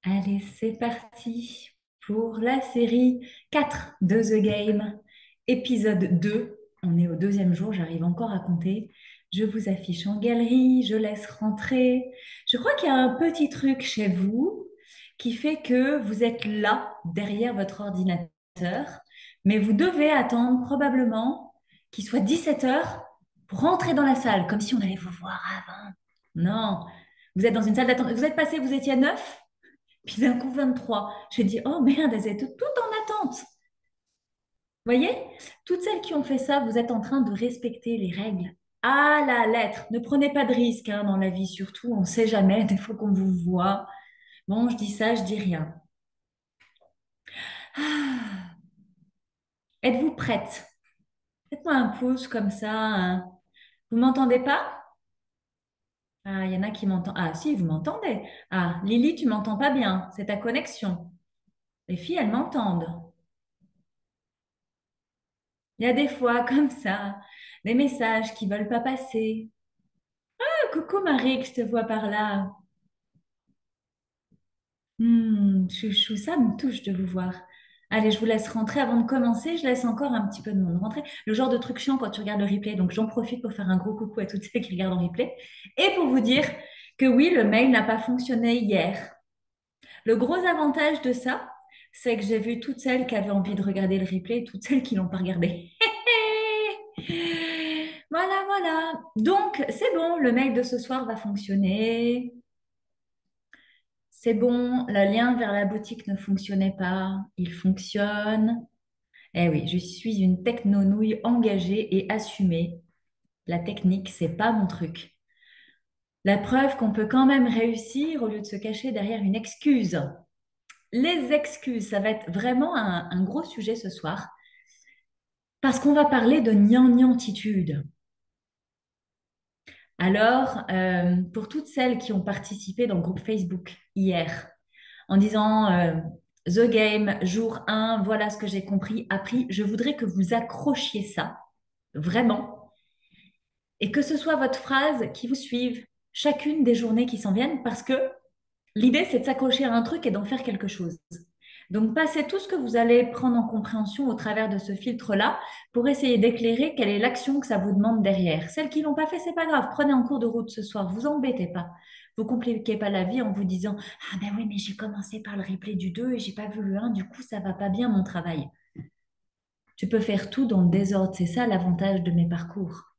Allez, c'est parti pour la série 4 de The Game, épisode 2. On est au deuxième jour, j'arrive encore à compter. Je vous affiche en galerie, je laisse rentrer. Je crois qu'il y a un petit truc chez vous qui fait que vous êtes là, derrière votre ordinateur, mais vous devez attendre probablement qu'il soit 17 heures pour rentrer dans la salle, comme si on allait vous voir avant. Non, vous êtes dans une salle d'attente. Vous êtes passé, vous étiez à 9. Puis d'un coup, 23. J'ai dit, oh merde, elles étaient toutes en attente. Vous voyez? Toutes celles qui ont fait ça, vous êtes en train de respecter les règles à la lettre. Ne prenez pas de risques dans la vie, surtout. On ne sait jamais, des fois qu'on vous voit. Bon, je dis ça, je dis rien. Ah, êtes-vous prête? Faites-moi un pouce comme ça, hein. Vous m'entendez pas? Ah, il y en a qui m'entendent. Ah, si, vous m'entendez. Ah, Lily, tu m'entends pas bien. C'est ta connexion. Les filles, elles m'entendent. Il y a des fois comme ça, des messages qui veulent pas passer. Ah, coucou Marie, que je te vois par là. Chouchou, ça me touche de vous voir. Allez, je vous laisse rentrer avant de commencer. Je laisse encore un petit peu de monde rentrer. Le genre de truc chiant quand tu regardes le replay. Donc, j'en profite pour faire un gros coucou à toutes celles qui regardent en replay. Et pour vous dire que oui, le mail n'a pas fonctionné hier. Le gros avantage de ça, c'est que j'ai vu toutes celles qui avaient envie de regarder le replay et toutes celles qui l'ont pas regardé. Voilà, voilà. Donc, c'est bon, le mail de ce soir va fonctionner. C'est bon, le lien vers la boutique ne fonctionnait pas. Il fonctionne. Eh oui, je suis une technonouille engagée et assumée. La technique, c'est pas mon truc. La preuve qu'on peut quand même réussir au lieu de se cacher derrière une excuse. Les excuses, ça va être vraiment un gros sujet ce soir parce qu'on va parler de gnangnantitude. Alors, pour toutes celles qui ont participé dans le groupe Facebook hier, en disant The Game, jour 1, voilà ce que j'ai compris, appris, je voudrais que vous accrochiez ça, vraiment, et que ce soit votre phrase qui vous suive chacune des journées qui s'en viennent, parce que l'idée, c'est de s'accrocher à un truc et d'en faire quelque chose. Donc, passez tout ce que vous allez prendre en compréhension au travers de ce filtre-là pour essayer d'éclairer quelle est l'action que ça vous demande derrière. Celles qui l'ont pas fait, c'est pas grave. Prenez en cours de route ce soir. Vous embêtez pas. Vous compliquez pas la vie en vous disant ah ben oui, mais j'ai commencé par le replay du 2 et j'ai pas vu le un. Du coup ça va pas bien mon travail. Tu peux faire tout dans le désordre. C'est ça l'avantage de mes parcours.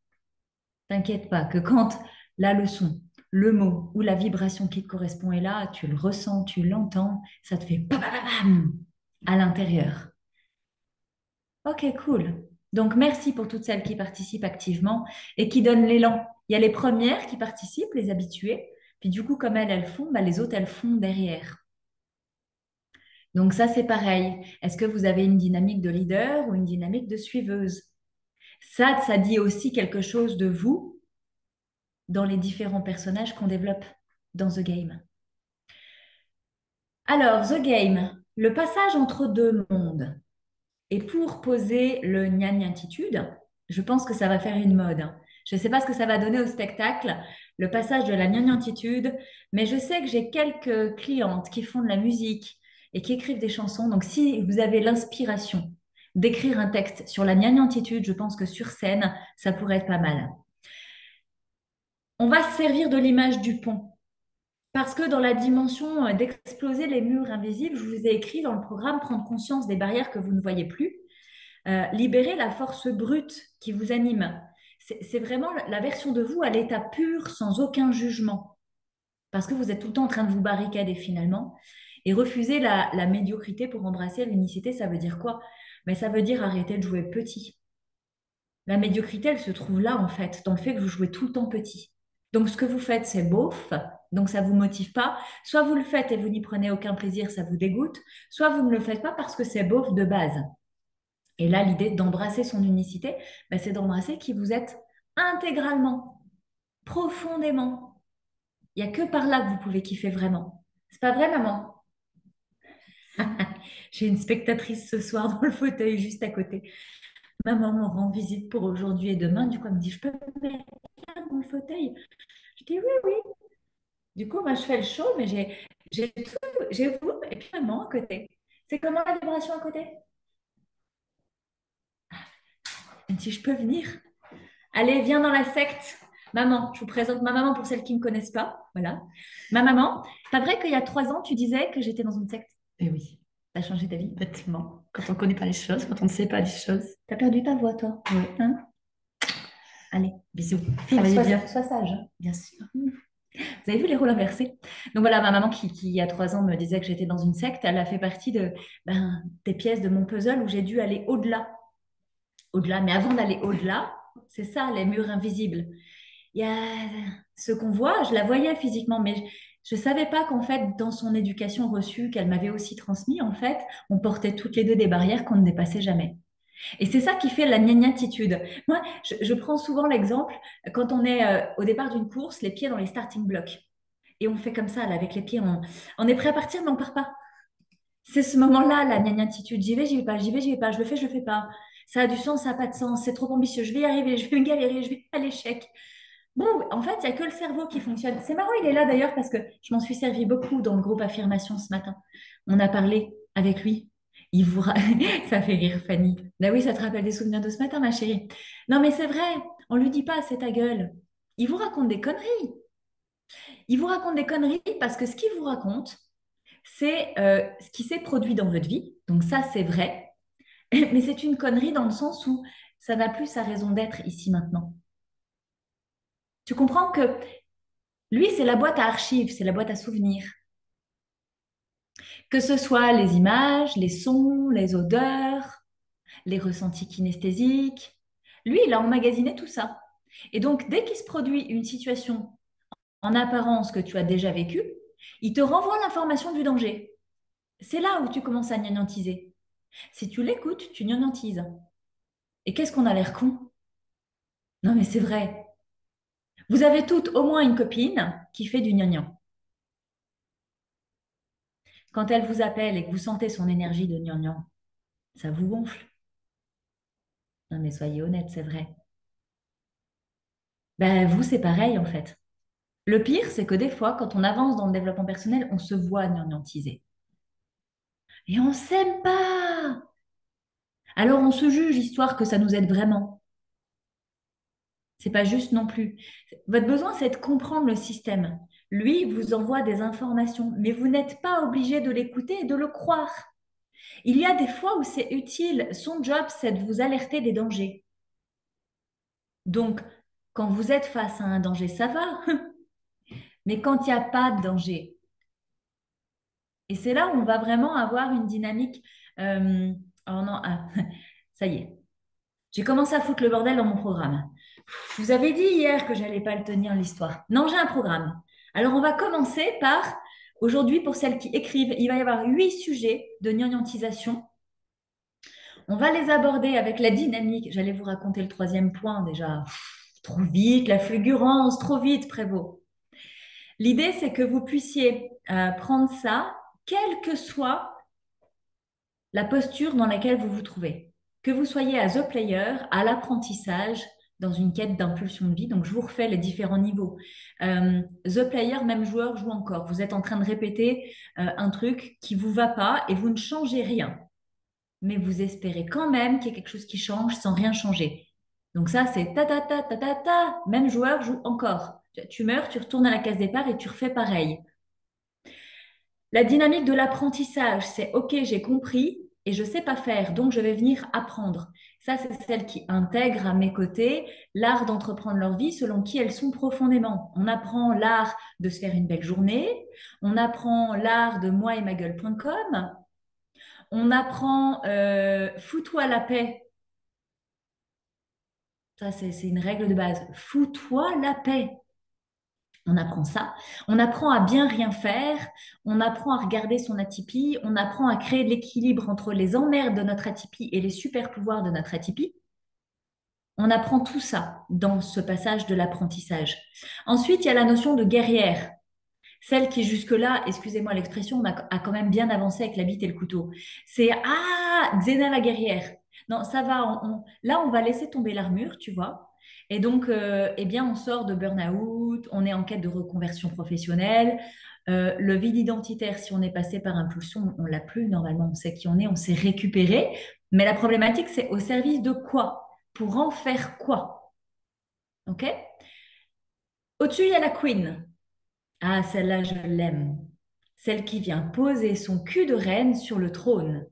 T'inquiète pas que quand la leçon, le mot ou la vibration qui te correspond est là, tu le ressens, tu l'entends, ça te fait bam, bam, bam, bam à l'intérieur. Ok, cool. Donc, merci pour toutes celles qui participent activement et qui donnent l'élan. Il y a les premières qui participent, les habituées. Puis du coup, comme elles font, bah, les autres, elles font derrière. Donc ça, c'est pareil. Est-ce que vous avez une dynamique de leader ou une dynamique de suiveuse? Ça dit aussi quelque chose de vous dans les différents personnages qu'on développe dans The Game. Alors, The Game, le passage entre deux mondes. Et pour poser le gnagnattitude, je pense que ça va faire une mode, hein. Je ne sais pas ce que ça va donner au spectacle, le passage de la gnagnattitude, mais je sais que j'ai quelques clientes qui font de la musique et qui écrivent des chansons. Donc, si vous avez l'inspiration d'écrire un texte sur la gnagnattitude, je pense que sur scène, ça pourrait être pas mal. On va se servir de l'image du pont. Parce que dans la dimension d'exploser les murs invisibles, je vous ai écrit dans le programme prendre conscience des barrières que vous ne voyez plus. Libérer la force brute qui vous anime. C'est vraiment la version de vous à l'état pur, sans aucun jugement. Parce que vous êtes tout le temps en train de vous barricader finalement. Et refuser la médiocrité pour embrasser l'unicité, ça veut dire quoi? Mais ça veut dire arrêter de jouer petit. La médiocrité, elle se trouve là, en fait, dans le fait que vous jouez tout le temps petit. Donc, ce que vous faites, c'est beauf, donc ça ne vous motive pas. Soit vous le faites et vous n'y prenez aucun plaisir, ça vous dégoûte. Soit vous ne le faites pas parce que c'est beauf de base. Et là, l'idée d'embrasser son unicité, ben, c'est d'embrasser qui vous êtes intégralement, profondément. Il n'y a que par là que vous pouvez kiffer vraiment. C'est pas vrai, maman? J'ai une spectatrice ce soir dans le fauteuil juste à côté. Maman me rend visite pour aujourd'hui et demain. Du coup, elle me dit, je peux me mettre là dans le fauteuil? Je dis oui, oui. Du coup, moi, je fais le show, mais J'ai tout, j'ai vous et puis maman à côté. C'est comment la vibration à côté? Si je peux venir. Allez, viens dans la secte. Maman, je vous présente ma maman pour celles qui ne me connaissent pas. Voilà. Ma maman, pas vrai qu'il y a 3 ans, tu disais que j'étais dans une secte? Eh oui, T'as changé ta vie? bêtement. Quand on ne connaît pas les choses, quand on ne sait pas les choses. T'as perdu ta voix, toi? Oui. Hein? Allez, Bisous. file, Travaillez bien. sois sage. Bien sûr. Vous avez vu les rôles inversés? Donc voilà, ma maman qui, il y a 3 ans, me disait que j'étais dans une secte, elle a fait partie des pièces de mon puzzle où j'ai dû aller au-delà. Au-delà, mais avant d'aller au-delà, c'est ça, les murs invisibles. Il y a ce qu'on voit, je la voyais physiquement, mais je ne savais pas qu'en fait, dans son éducation reçue, qu'elle m'avait aussi transmis, en fait, on portait toutes les deux des barrières qu'on ne dépassait jamais. Et c'est ça qui fait la gnagnatitude. Moi, je prends souvent l'exemple quand on est au départ d'une course, les pieds dans les starting blocks. Et on fait comme ça, là, avec les pieds, on est prêt à partir, mais on part pas. C'est ce moment-là, la gnagnatitude. J'y vais pas, j'y vais, j'y vais pas, je le fais pas. Ça a du sens, ça n'a pas de sens, c'est trop ambitieux, je vais y arriver, je vais me galérer, je vais à l'échec. Bon, en fait, il n'y a que le cerveau qui fonctionne. C'est marrant, il est là d'ailleurs parce que je m'en suis servi beaucoup dans le groupe Affirmation ce matin. On a parlé avec lui. Il vous ra- Ça fait rire Fanny. Ben oui, ça te rappelle des souvenirs de ce matin, ma chérie. Non, mais c'est vrai, on lui dit pas, c'est ta gueule. Il vous raconte des conneries. Il vous raconte des conneries parce que ce qu'il vous raconte, c'est ce qui s'est produit dans votre vie. Donc ça, c'est vrai. Mais c'est une connerie dans le sens où ça n'a plus sa raison d'être ici maintenant. Tu comprends que lui, c'est la boîte à archives, c'est la boîte à souvenirs. Que ce soit les images, les sons, les odeurs, les ressentis kinesthésiques. Lui, il a emmagasiné tout ça. Et donc, dès qu'il se produit une situation en apparence que tu as déjà vécue, il te renvoie l'information du danger. C'est là où tu commences à gnantiser. Si tu l'écoutes, tu gnantises. Et qu'est-ce qu'on a l'air con? Non, mais c'est vrai. Vous avez toutes au moins une copine qui fait du gnangnan. Quand elle vous appelle et que vous sentez son énergie de gnangnan, ça vous gonfle. Non, mais soyez honnête, c'est vrai. Ben, vous, c'est pareil en fait. Le pire, c'est que des fois, quand on avance dans le développement personnel, on se voit gnangnantiser. Et on s'aime pas. Alors on se juge, histoire que ça nous aide vraiment. C'est pas juste non plus. Votre besoin, c'est de comprendre le système. Lui vous envoie des informations, mais vous n'êtes pas obligé de l'écouter et de le croire. Il y a des fois où c'est utile. Son job, c'est de vous alerter des dangers. Donc, quand vous êtes face à un danger, ça va. Mais quand il n'y a pas de danger, et c'est là où on va vraiment avoir une dynamique. Oh non, ça y est, j'ai commencé à foutre le bordel dans mon programme. Je vous avais dit hier que j'allais pas le tenir l'histoire. Non, j'ai un programme. Alors on va commencer par, aujourd'hui pour celles qui écrivent, il va y avoir 8 sujets de gnangnantisation. On va les aborder avec la dynamique. J'allais vous raconter le troisième point déjà. Trop vite, la fulgurance, trop vite, Prévost. L'idée, c'est que vous puissiez prendre ça, quelle que soit la posture dans laquelle vous vous trouvez. Que vous soyez à The Player, à l'apprentissage, dans une quête d'impulsion de vie. Donc, je vous refais les différents niveaux. The Player, même joueur, joue encore. Vous êtes en train de répéter un truc qui ne vous va pas et vous ne changez rien. Mais vous espérez quand même qu'il y ait quelque chose qui change sans rien changer. Donc ça, c'est ta ta ta ta ta ta. Même joueur joue encore. Tu meurs, tu retournes à la case départ et tu refais pareil. La dynamique de l'apprentissage, c'est OK, j'ai compris et je sais pas faire, donc je vais venir apprendre. Ça, c'est celle qui intègre à mes côtés l'art d'entreprendre leur vie selon qui elles sont profondément. On apprend l'art de se faire une belle journée, on apprend l'art de moi et ma gueule.com, on apprend fous-toi la paix. Ça, c'est une règle de base. Fous-toi la paix. On apprend ça. On apprend à bien rien faire. On apprend à regarder son atypie. On apprend à créer de l'équilibre entre les emmerdes de notre atypie et les super pouvoirs de notre atypie. On apprend tout ça dans ce passage de l'apprentissage. Ensuite, il y a la notion de guerrière. Celle qui jusque-là, excusez-moi l'expression, a quand même bien avancé avec la bite et le couteau. C'est ah, Xena la guerrière. Non, ça va. Là, on va laisser tomber l'armure, tu vois. Et donc, eh bien, on sort de burn-out, on est en quête de reconversion professionnelle. Le vide identitaire, si on est passé par impulsion, on l'a plus. Normalement, on sait qui on est, on s'est récupéré. Mais la problématique, c'est au service de quoi? Pour en faire quoi? OK? Au-dessus, il y a la queen. Ah, celle-là, je l'aime. Celle qui vient poser son cul de reine sur le trône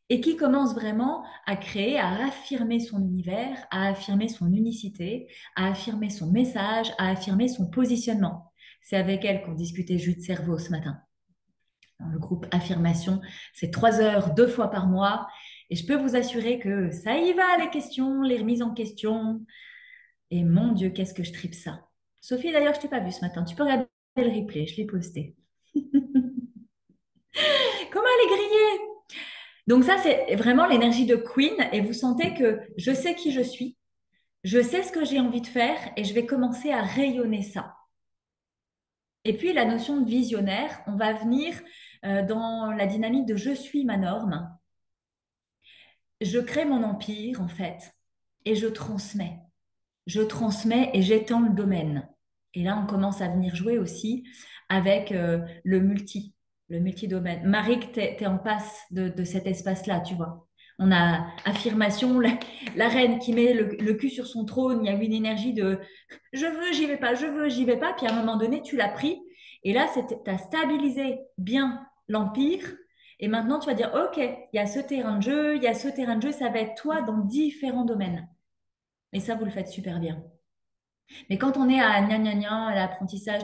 et qui commence vraiment à créer, à affirmer son univers, à affirmer son unicité, à affirmer son message, à affirmer son positionnement. C'est avec elle qu'on discutait jus de cerveau ce matin. Dans le groupe Affirmation, c'est 3 heures, 2 fois par mois. Et je peux vous assurer que ça y va, les questions, les remises en question. Et mon Dieu, qu'est-ce que je tripe ça. Sophie, d'ailleurs, je t'ai pas vue ce matin. Tu peux regarder le replay, je l'ai posté. Comment elle est grillée? Donc ça, c'est vraiment l'énergie de Queen. Et vous sentez que je sais qui je suis, je sais ce que j'ai envie de faire et je vais commencer à rayonner ça. Et puis la notion de visionnaire, on va venir dans la dynamique de je suis ma norme. Je crée mon empire, en fait, et je transmets. Je transmets et j'étends le domaine. Et là, on commence à venir jouer aussi avec le multi-domaine. Marie, tu es en passe de cet espace-là, tu vois. On a affirmation, la reine qui met le cul sur son trône, il y a une énergie de je veux, j'y vais pas, je veux, j'y vais pas. Puis à un moment donné, tu l'as pris. Et là, tu as stabilisé bien l'empire. Et maintenant, tu vas dire, OK, il y a ce terrain de jeu, il y a ce terrain de jeu, ça va être toi dans différents domaines. Et ça, vous le faites super bien. Mais quand on est à gna gna gna, à l'apprentissage,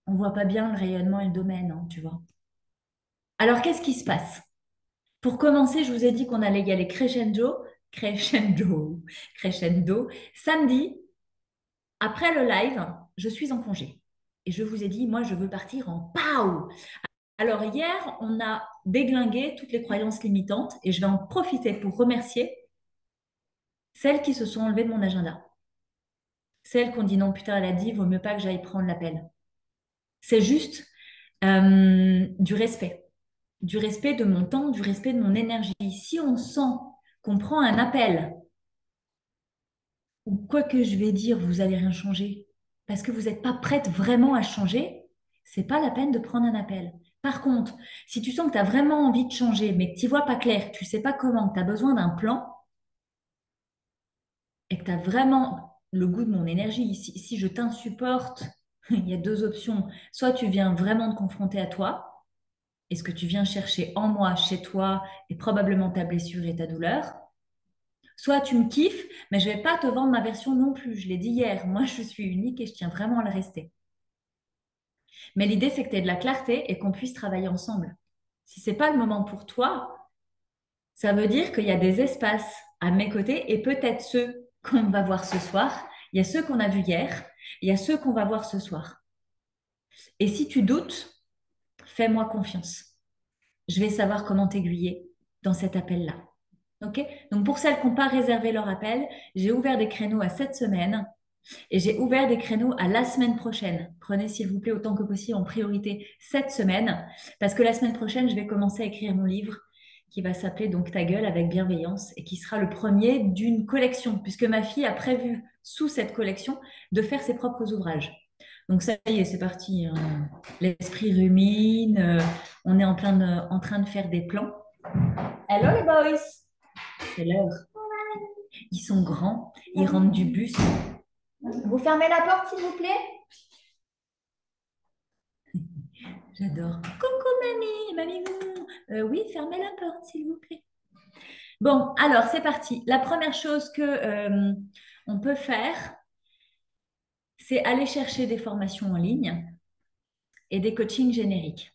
on voit pas bien le rayonnement et le domaine, hein, tu vois. Alors, qu'est-ce qui se passe? Pour commencer, je vous ai dit qu'on allait y aller crescendo. Samedi, après le live, je suis en congé. Et je vous ai dit, moi, je veux partir en pow. Alors, hier, on a déglingué toutes les croyances limitantes et je vais en profiter pour remercier celles qui se sont enlevées de mon agenda. Celles qu'on dit non, putain, elle a dit, vaut mieux pas que j'aille prendre l'appel. C'est juste du respect. Du respect de mon temps, du respect de mon énergie. Si on sent qu'on prend un appel, ou quoi que je vais dire, vous allez rien changer, parce que vous n'êtes pas prête vraiment à changer, c'est pas la peine de prendre un appel. Par contre, si tu sens que tu as vraiment envie de changer, mais que tu vois pas clair, que tu sais pas comment, que tu as besoin d'un plan, et que tu as vraiment le goût de mon énergie, si je t'insupporte, il y a deux options. Soit tu viens vraiment te confronter à toi, et ce que tu viens chercher en moi, chez toi, est probablement ta blessure et ta douleur. Soit tu me kiffes, mais je vais pas te vendre ma version non plus. Je l'ai dit hier, moi je suis unique et je tiens vraiment à le rester. Mais l'idée, c'est que tu aies de la clarté et qu'on puisse travailler ensemble. Si c'est pas le moment pour toi, ça veut dire qu'il y a des espaces à mes côtés et peut-être ceux qu'on va voir ce soir. Il y a ceux qu'on a vus hier, il y a ceux qu'on va voir ce soir. Et si tu doutes, fais-moi confiance. Je vais savoir comment t'aiguiller dans cet appel-là. OK? Donc, pour celles qui n'ont pas réservé leur appel, j'ai ouvert des créneaux à cette semaine et j'ai ouvert des créneaux à la semaine prochaine. Prenez, s'il vous plaît, autant que possible en priorité cette semaine parce que la semaine prochaine, je vais commencer à écrire mon livre qui va s'appeler donc Ta gueule avec bienveillance et qui sera le premier d'une collection puisque ma fille a prévu sous cette collection de faire ses propres ouvrages. Donc ça y est, c'est parti, hein. L'esprit rumine, on est en train de faire des plans. Hello les boys, c'est l'heure. Ils sont grands, ils rentrent du bus. Vous fermez la porte s'il vous plaît? J'adore. Coucou mamie. Oui, fermez la porte s'il vous plaît. Bon, alors c'est parti. La première chose que on peut faire, c'est aller chercher des formations en ligne et des coachings génériques.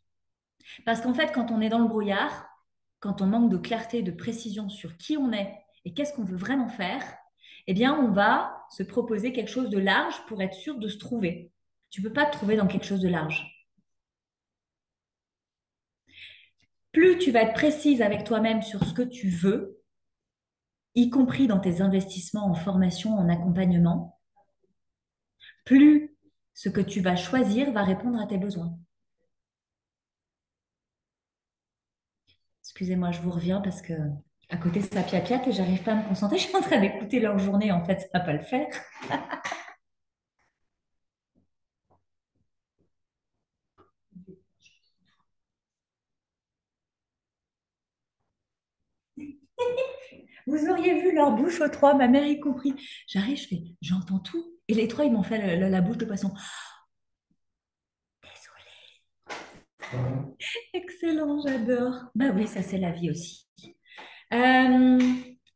Parce qu'en fait, quand on est dans le brouillard, quand on manque de clarté, de précision sur qui on est et qu'est-ce qu'on veut vraiment faire, eh bien, on va se proposer quelque chose de large pour être sûr de se trouver. Tu ne peux pas te trouver dans quelque chose de large. Plus tu vas être précise avec toi-même sur ce que tu veux, y compris dans tes investissements en formation, en accompagnement, plus ce que tu vas choisir va répondre à tes besoins. Excusez-moi, je vous reviens parce que à côté ça piapiate et j'arrive pas à me concentrer. Je suis en train d'écouter leur journée, en fait, ça va pas le faire. Vous auriez vu leur bouche aux trois, ma mère y compris. J'arrive, je fais, j'entends tout. Et les trois, ils m'ont fait la bouche de poisson. Désolée. Excellent, j'adore. Bah oui, ça c'est la vie aussi. Euh,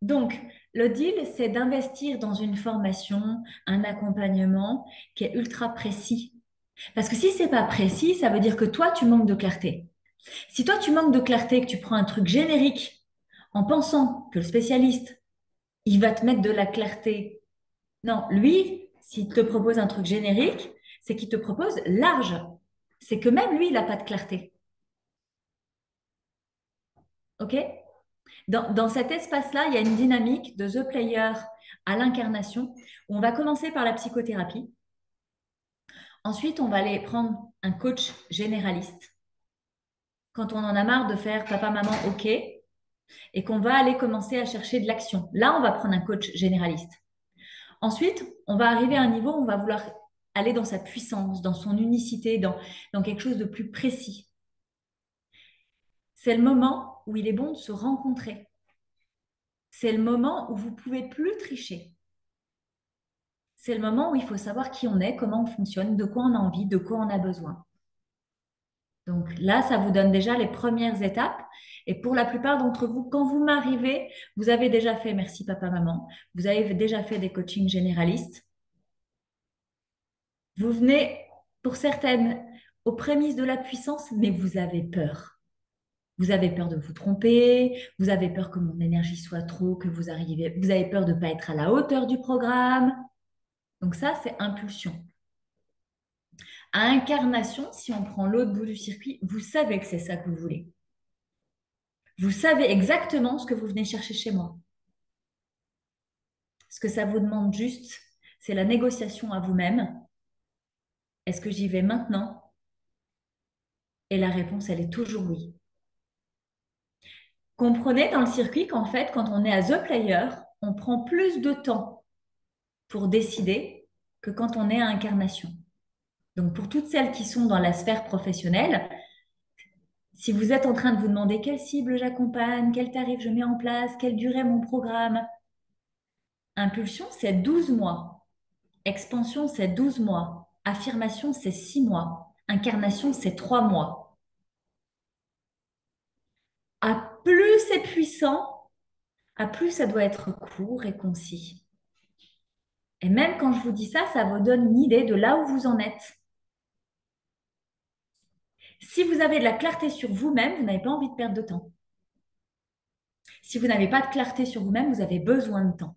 donc, le deal, c'est d'investir dans une formation, un accompagnement qui est ultra précis. Parce que si c'est pas précis, ça veut dire que toi, tu manques de clarté. Si toi, tu manques de clarté, que tu prends un truc générique en pensant que le spécialiste, il va te mettre de la clarté. Non, lui, s'il te propose un truc générique, c'est qu'il te propose large. C'est que même lui, il n'a pas de clarté. OK? Dans cet espace-là, il y a une dynamique de The Player à l'incarnation où on va commencer par la psychothérapie. Ensuite, on va aller prendre un coach généraliste. Quand on en a marre de faire papa, maman, OK, et qu'on va aller commencer à chercher de l'action. Là, on va prendre un coach généraliste. Ensuite, on va arriver à un niveau où on va vouloir aller dans sa puissance, dans son unicité, dans quelque chose de plus précis. C'est le moment où il est bon de se rencontrer. C'est le moment où vous ne pouvez plus tricher. C'est le moment où il faut savoir qui on est, comment on fonctionne, de quoi on a envie, de quoi on a besoin. Donc là, ça vous donne déjà les premières étapes. Et pour la plupart d'entre vous, quand vous m'arrivez, vous avez déjà fait, merci papa, maman, vous avez déjà fait des coachings généralistes. Vous venez, pour certaines, aux prémices de la puissance, mais vous avez peur. Vous avez peur de vous tromper, vous avez peur que mon énergie soit trop, que vous arrivez, vous avez peur de ne pas être à la hauteur du programme. Donc ça, c'est impulsion. À incarnation, si on prend l'autre bout du circuit, vous savez que c'est ça que vous voulez. Vous savez exactement ce que vous venez chercher chez moi. Ce que ça vous demande juste, c'est la négociation à vous-même. Est-ce que j'y vais maintenant? Et la réponse, elle est toujours oui. Comprenez dans le circuit qu'en fait, quand on est à The Player, on prend plus de temps pour décider que quand on est à incarnation. Donc, pour toutes celles qui sont dans la sphère professionnelle, si vous êtes en train de vous demander quelle cible j'accompagne, quel tarif je mets en place, quelle durée mon programme, impulsion, c'est 12 mois. Expansion, c'est 12 mois. Affirmation, c'est 6 mois. Incarnation, c'est 3 mois. À plus c'est puissant, à plus ça doit être court et concis. Et même quand je vous dis ça, ça vous donne une idée de là où vous en êtes. Si vous avez de la clarté sur vous-même, vous n'avez pas envie de perdre de temps. Si vous n'avez pas de clarté sur vous-même, vous avez besoin de temps.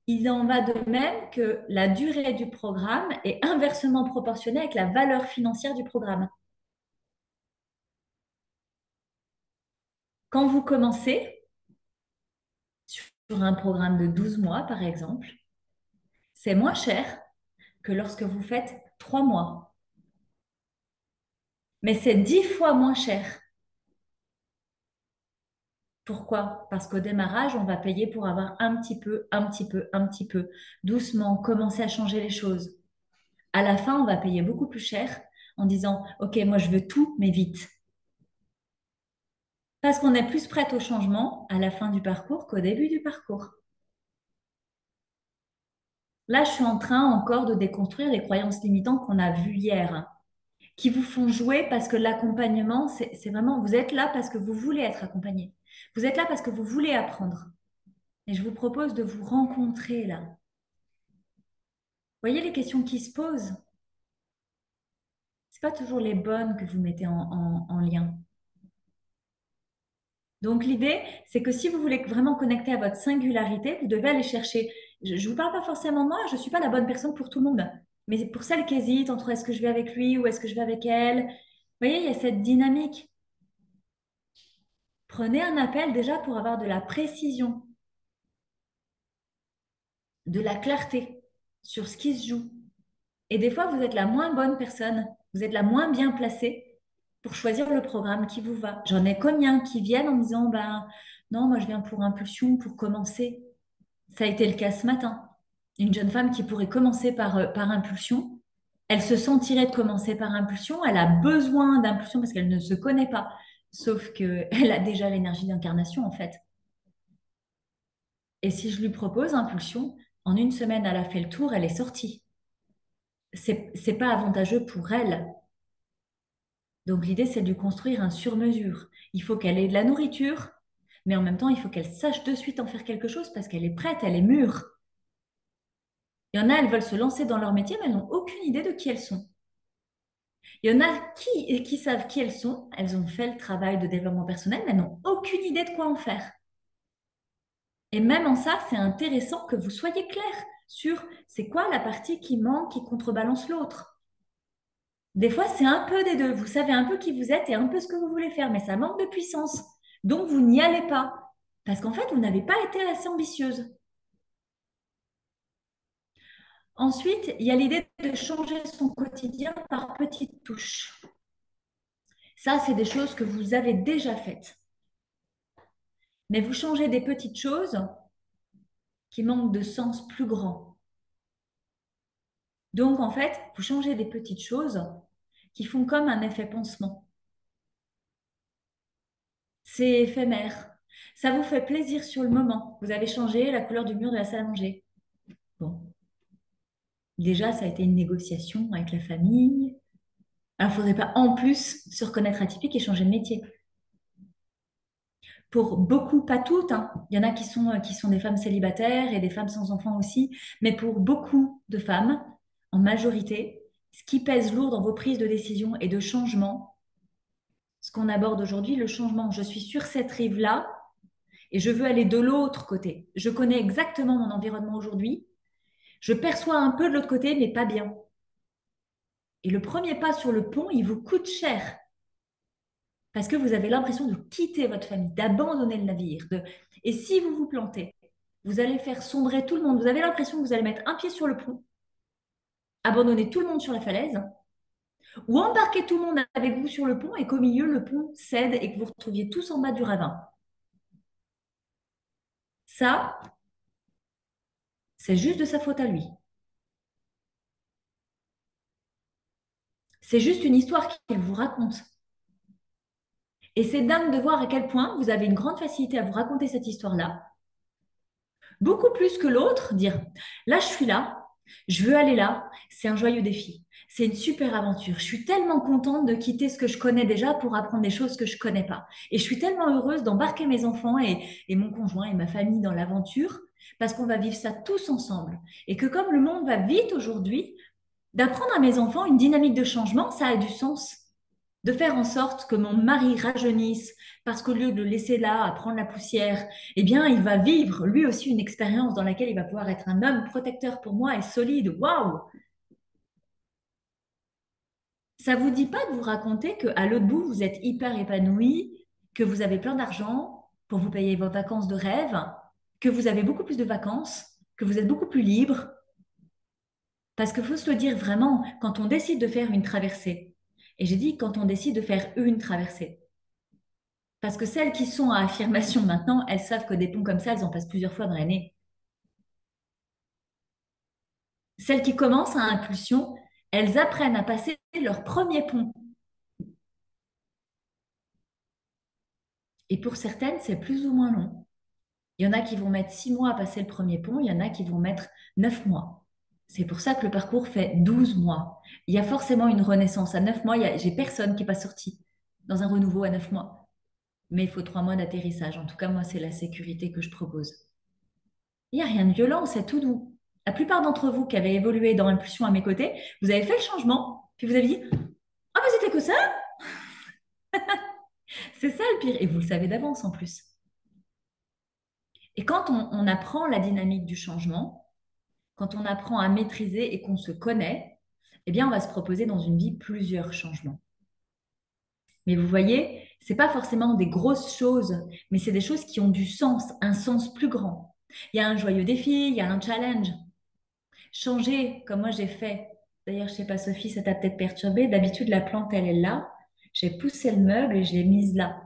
Il en va de même que la durée du programme est inversement proportionnée avec la valeur financière du programme. Quand vous commencez sur un programme de 12 mois, par exemple, c'est moins cher que lorsque vous faites 3 mois. Mais c'est 10 fois moins cher. Pourquoi? Parce qu'au démarrage, on va payer pour avoir un petit peu, un petit peu, un petit peu, doucement, commencer à changer les choses. À la fin, on va payer beaucoup plus cher en disant, OK, moi je veux tout, mais vite. Parce qu'on est plus prête au changement à la fin du parcours qu'au début du parcours. Là, je suis en train encore de déconstruire les croyances limitantes qu'on a vues hier, qui vous font jouer parce que l'accompagnement, c'est vraiment, vous êtes là parce que vous voulez être accompagné. Vous êtes là parce que vous voulez apprendre. Et je vous propose de vous rencontrer là. Vous voyez les questions qui se posent? C'est pas toujours les bonnes que vous mettez en lien. Donc l'idée, c'est que si vous voulez vraiment connecter à votre singularité, vous devez aller chercher. Je ne vous parle pas forcément moi, je ne suis pas la bonne personne pour tout le monde. Mais pour celles qui hésitent entre est-ce que je vais avec lui ou est-ce que je vais avec elle, vous voyez, il y a cette dynamique. Prenez un appel déjà pour avoir de la précision, de la clarté sur ce qui se joue. Et des fois, vous êtes la moins bonne personne, vous êtes la moins bien placée pour choisir le programme qui vous va. J'en ai combien qui viennent en me disant, ben non, moi je viens pour impulsion, pour commencer. Ça a été le cas ce matin. Une jeune femme qui pourrait commencer par impulsion, Elle se sentirait de commencer par impulsion, elle a besoin d'impulsion parce qu'elle ne se connaît pas. Sauf qu'elle a déjà l'énergie d'incarnation en fait. Et si je lui propose impulsion, en une semaine, elle a fait le tour, elle est sortie. C'est pas avantageux pour elle. Donc l'idée, c'est de lui construire un sur-mesure. Il faut qu'elle ait de la nourriture, mais en même temps, il faut qu'elle sache de suite en faire quelque chose parce qu'elle est prête, elle est mûre. Il y en a, elles veulent se lancer dans leur métier, mais elles n'ont aucune idée de qui elles sont. Il y en a qui savent qui elles sont, elles ont fait le travail de développement personnel, mais elles n'ont aucune idée de quoi en faire. Et même en ça, c'est intéressant que vous soyez clair sur c'est quoi la partie qui manque, qui contrebalance l'autre. Des fois, c'est un peu des deux. Vous savez un peu qui vous êtes et un peu ce que vous voulez faire, mais ça manque de puissance. Donc, vous n'y allez pas. Parce qu'en fait, vous n'avez pas été assez ambitieuse. Ensuite, il y a l'idée de changer son quotidien par petites touches. Ça, c'est des choses que vous avez déjà faites. Mais vous changez des petites choses qui manquent de sens plus grand. Donc, en fait, vous changez des petites choses qui font comme un effet pansement. C'est éphémère. Ça vous fait plaisir sur le moment. Vous avez changé la couleur du mur de la salle à manger. Bon, déjà, ça a été une négociation avec la famille. Alors, il ne faudrait pas en plus se reconnaître atypique et changer de métier. Pour beaucoup, pas toutes, hein. Il y en a qui sont des femmes célibataires et des femmes sans enfants aussi, mais pour beaucoup de femmes, en majorité, ce qui pèse lourd dans vos prises de décision et de changement, ce qu'on aborde aujourd'hui, le changement, je suis sur cette rive-là et je veux aller de l'autre côté. Je connais exactement mon environnement aujourd'hui, je perçois un peu de l'autre côté, mais pas bien. Et le premier pas sur le pont, il vous coûte cher parce que vous avez l'impression de quitter votre famille, d'abandonner le navire. Et si vous vous plantez, vous allez faire sombrer tout le monde. Vous avez l'impression que vous allez mettre un pied sur le pont, abandonner tout le monde sur la falaise, ou embarquer tout le monde avec vous sur le pont et qu'au milieu, le pont cède et que vous retrouviez tous en bas du ravin. Ça, c'est juste de sa faute à lui. C'est juste une histoire qu'il vous raconte. Et c'est dingue de voir à quel point vous avez une grande facilité à vous raconter cette histoire-là, beaucoup plus que l'autre, dire, là, je suis là, je veux aller là, c'est un joyeux défi, c'est une super aventure. Je suis tellement contente de quitter ce que je connais déjà pour apprendre des choses que je connais pas. Et je suis tellement heureuse d'embarquer mes enfants et mon conjoint et ma famille dans l'aventure parce qu'on va vivre ça tous ensemble. Et que comme le monde va vite aujourd'hui, d'apprendre à mes enfants une dynamique de changement, ça a du sens. De faire en sorte que mon mari rajeunisse, parce qu'au lieu de le laisser là à prendre la poussière, eh bien, il va vivre lui aussi une expérience dans laquelle il va pouvoir être un homme protecteur pour moi et solide. Waouh! Ça vous dit pas de vous raconter qu'à l'autre bout, vous êtes hyper épanoui, que vous avez plein d'argent pour vous payer vos vacances de rêve, que vous avez beaucoup plus de vacances, que vous êtes beaucoup plus libre? Parce qu'il faut se le dire vraiment, quand on décide de faire une traversée, et j'ai dit quand on décide de faire une traversée, parce que celles qui sont à affirmation maintenant, elles savent que des ponts comme ça, elles en passent plusieurs fois dans l'année. Celles qui commencent à impulsion, elles apprennent à passer leur premier pont. Et pour certaines, c'est plus ou moins long. Il y en a qui vont mettre 6 mois à passer le premier pont, il y en a qui vont mettre 9 mois. C'est pour ça que le parcours fait 12 mois. Il y a forcément une renaissance. À 9 mois, j'ai personne qui n'est pas sorti dans un renouveau à 9 mois. Mais il faut 3 mois d'atterrissage. En tout cas, moi, c'est la sécurité que je propose. Il n'y a rien de violent, c'est tout doux. La plupart d'entre vous qui avez évolué dans Impulsion à mes côtés, vous avez fait le changement, puis vous avez dit, ah ben c'était que ça? C'est ça le pire, et vous le savez d'avance en plus. Et quand on apprend la dynamique du changement, quand on apprend à maîtriser et qu'on se connaît, eh bien on va se proposer dans une vie plusieurs changements. Mais vous voyez, c'est pas forcément des grosses choses, mais c'est des choses qui ont du sens, un sens plus grand. Il y a un joyeux défi, il y a un challenge. Changer comme moi j'ai fait. D'ailleurs, je sais pas, Sophie, ça t'a peut-être perturbé. D'habitude, la plante, elle est là. J'ai poussé le meuble et je l'ai mise là.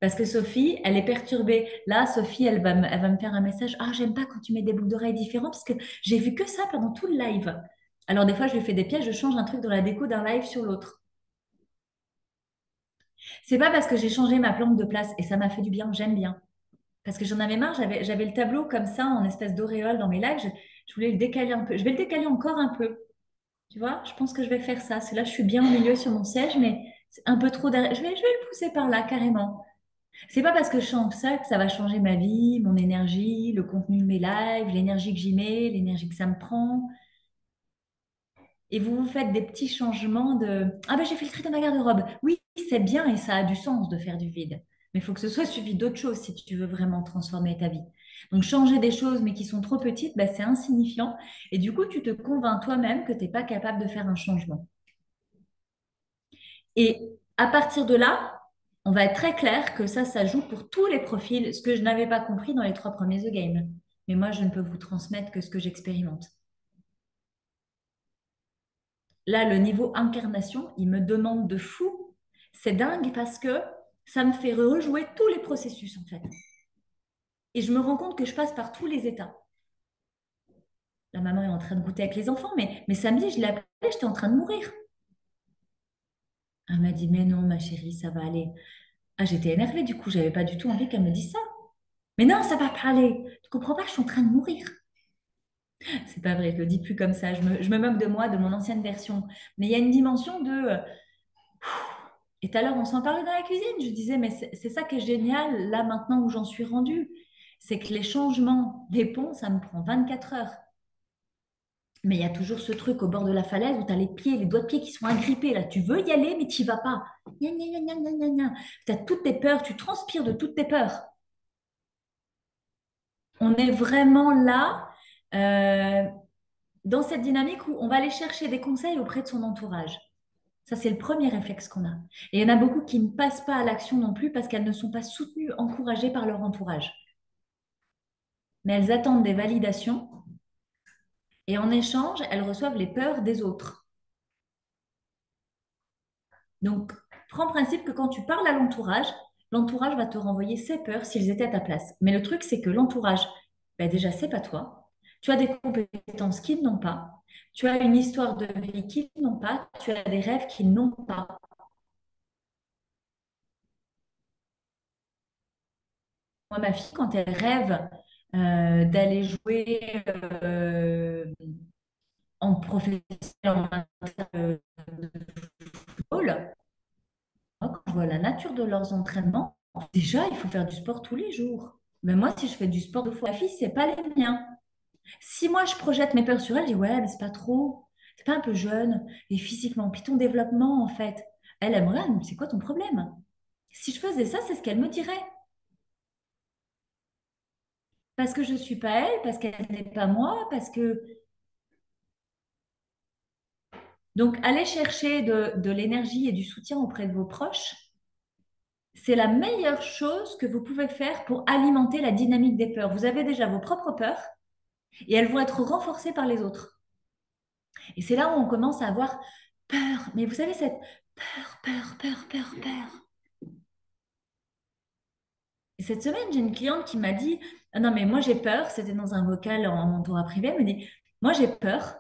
Parce que Sophie, elle est perturbée. Là, Sophie, elle va me faire un message. Ah, j'aime pas quand tu mets des boucles d'oreilles différentes parce que j'ai vu que ça pendant tout le live. Alors des fois, je lui fais des pièges, je change un truc dans la déco d'un live sur l'autre. C'est pas parce que j'ai changé ma plante de place et ça m'a fait du bien, j'aime bien. Parce que j'en avais marre, j'avais le tableau comme ça en espèce d'auréole dans mes lives, je voulais le décaler un peu. Je vais le décaler encore un peu. Tu vois, je pense que je vais faire ça. C'est là, je suis bien au milieu sur mon siège, mais c'est un peu trop derrière. Je vais le pousser par là, carrément. C'est pas parce que je chante ça que ça va changer ma vie, mon énergie, le contenu de mes lives, l'énergie que j'y mets, l'énergie que ça me prend. Et vous vous faites des petits changements de ah ben j'ai fait le tri dans ma garde-robe. Oui, c'est bien et ça a du sens de faire du vide. Mais il faut que ce soit suivi d'autres choses si tu veux vraiment transformer ta vie. Donc changer des choses mais qui sont trop petites, ben, c'est insignifiant. Et du coup, tu te convaincs toi-même que tu n'es pas capable de faire un changement. Et à partir de là, on va être très clair que ça joue pour tous les profils, ce que je n'avais pas compris dans les 3 premiers The Game. Mais moi, je ne peux vous transmettre que ce que j'expérimente. Là, le niveau incarnation, il me demande de fou. C'est dingue parce que ça me fait rejouer tous les processus, en fait. Et je me rends compte que je passe par tous les états. La maman est en train de goûter avec les enfants, mais samedi, je l'ai appelée, j'étais en train de mourir. Elle m'a dit, mais non, ma chérie, ça va aller. Ah, j'étais énervée, du coup, j'avais pas du tout envie qu'elle me dise ça. Mais non, ça va pas aller. Tu comprends pas, je suis en train de mourir. C'est pas vrai, je le dis plus comme ça. Je me moque de moi, de mon ancienne version. Mais il y a une dimension de et tout à l'heure, on s'en parlait dans la cuisine. Je disais, mais c'est ça qui est génial, là, maintenant où j'en suis rendue. C'est que les changements des ponts, ça me prend 24 heures. Mais il y a toujours ce truc au bord de la falaise où tu as les pieds, les doigts de pied qui sont agrippés. Là, tu veux y aller, mais tu n'y vas pas. Gna, gna, gna, gna, gna, gna. Tu as toutes tes peurs, tu transpires de toutes tes peurs. On est vraiment là, euh, dans cette dynamique où on va aller chercher des conseils auprès de son entourage. Ça, c'est le premier réflexe qu'on a. Et il y en a beaucoup qui ne passent pas à l'action non plus parce qu'elles ne sont pas soutenues, encouragées par leur entourage. Mais elles attendent des validations et en échange, elles reçoivent les peurs des autres. Donc, prends principe que quand tu parles à l'entourage va te renvoyer ses peurs s'ils étaient à ta place. Mais le truc, c'est que l'entourage, ben déjà, c'est pas toi. Tu as des compétences qu'ils n'ont pas. Tu as une histoire de vie qu'ils n'ont pas. Tu as des rêves qu'ils n'ont pas. Moi, ma fille, quand elle rêve d'aller jouer en professionnel en football, moi, quand je vois la nature de leurs entraînements, déjà, il faut faire du sport tous les jours. Mais moi, si je fais du sport 2 fois la fille, c'est pas les miens. Si moi, je projette mes peurs sur elle, je dis, ouais, mais c'est pas trop. C'est pas un peu jeune. Et physiquement, puis ton développement, en fait. Elle aimerait, mais c'est quoi ton problème? Si je faisais ça, c'est ce qu'elle me dirait. Parce que je ne suis pas elle, parce qu'elle n'est pas moi, parce que donc, aller chercher de l'énergie et du soutien auprès de vos proches, c'est la meilleure chose que vous pouvez faire pour alimenter la dynamique des peurs. Vous avez déjà vos propres peurs et elles vont être renforcées par les autres. Et c'est là où on commence à avoir peur. Mais vous savez, cette peur, peur, peur, peur, peur. Et cette semaine, j'ai une cliente qui m'a dit, ah non, mais moi j'ai peur. C'était dans un vocal en mentorat privé. Elle me dit, moi j'ai peur.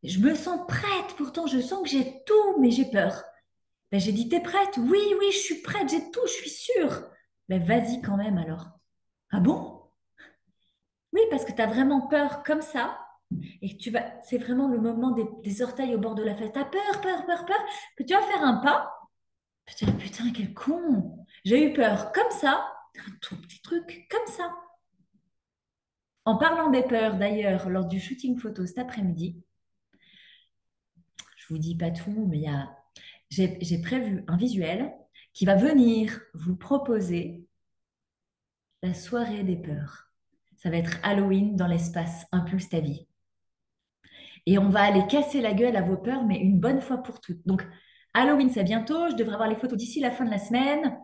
Je me sens prête. Pourtant, je sens que j'ai tout, mais j'ai peur. Ben, j'ai dit, t'es prête? Oui, oui, je suis prête, j'ai tout, je suis sûre. Ben, vas-y quand même alors. Ah bon? Oui, parce que tu as vraiment peur comme ça et que tu vas, c'est vraiment le moment des orteils au bord de la fesse. T'as peur, peur, peur, peur, que tu vas faire un pas. Putain, putain, quel con. J'ai eu peur comme ça, un tout petit truc comme ça. En parlant des peurs, d'ailleurs, lors du shooting photo cet après-midi, je vous dis pas tout, mais j'ai prévu un visuel qui va venir vous proposer la soirée des peurs. Ça va être Halloween dans l'espace Impulse ta vie. Et on va aller casser la gueule à vos peurs, mais une bonne fois pour toutes. Donc, Halloween, c'est bientôt. Je devrais avoir les photos d'ici la fin de la semaine.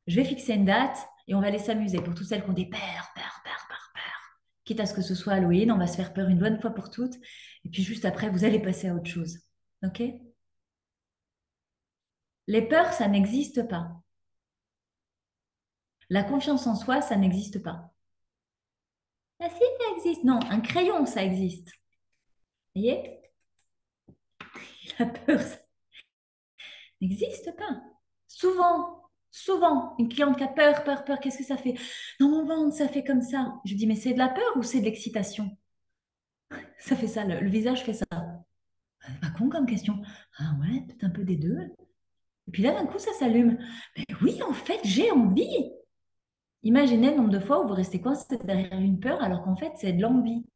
Je vais fixer une date et on va aller s'amuser pour toutes celles qui ont des peurs, peurs, peurs, peurs, peurs. Quitte à ce que ce soit Halloween, on va se faire peur une bonne fois pour toutes. Et puis juste après, vous allez passer à autre chose. OK? Les peurs, ça n'existe pas. La confiance en soi, ça n'existe pas. Ah si, ça existe. Non, un crayon, ça existe. Vous voyez? La peur, ça n'existe pas. Souvent, une cliente qui a peur, peur, peur, qu'est-ce que ça fait? Dans mon ventre, ça fait comme ça. Je dis, mais c'est de la peur ou c'est de l'excitation? Ça fait ça, le visage fait ça. C'est pas con comme question. Ah ouais, peut-être un peu des deux. Et puis là, d'un coup, ça s'allume. Mais oui, en fait, j'ai envie. Imaginez le nombre de fois où vous restez coincé derrière une peur alors qu'en fait, c'est de l'envie.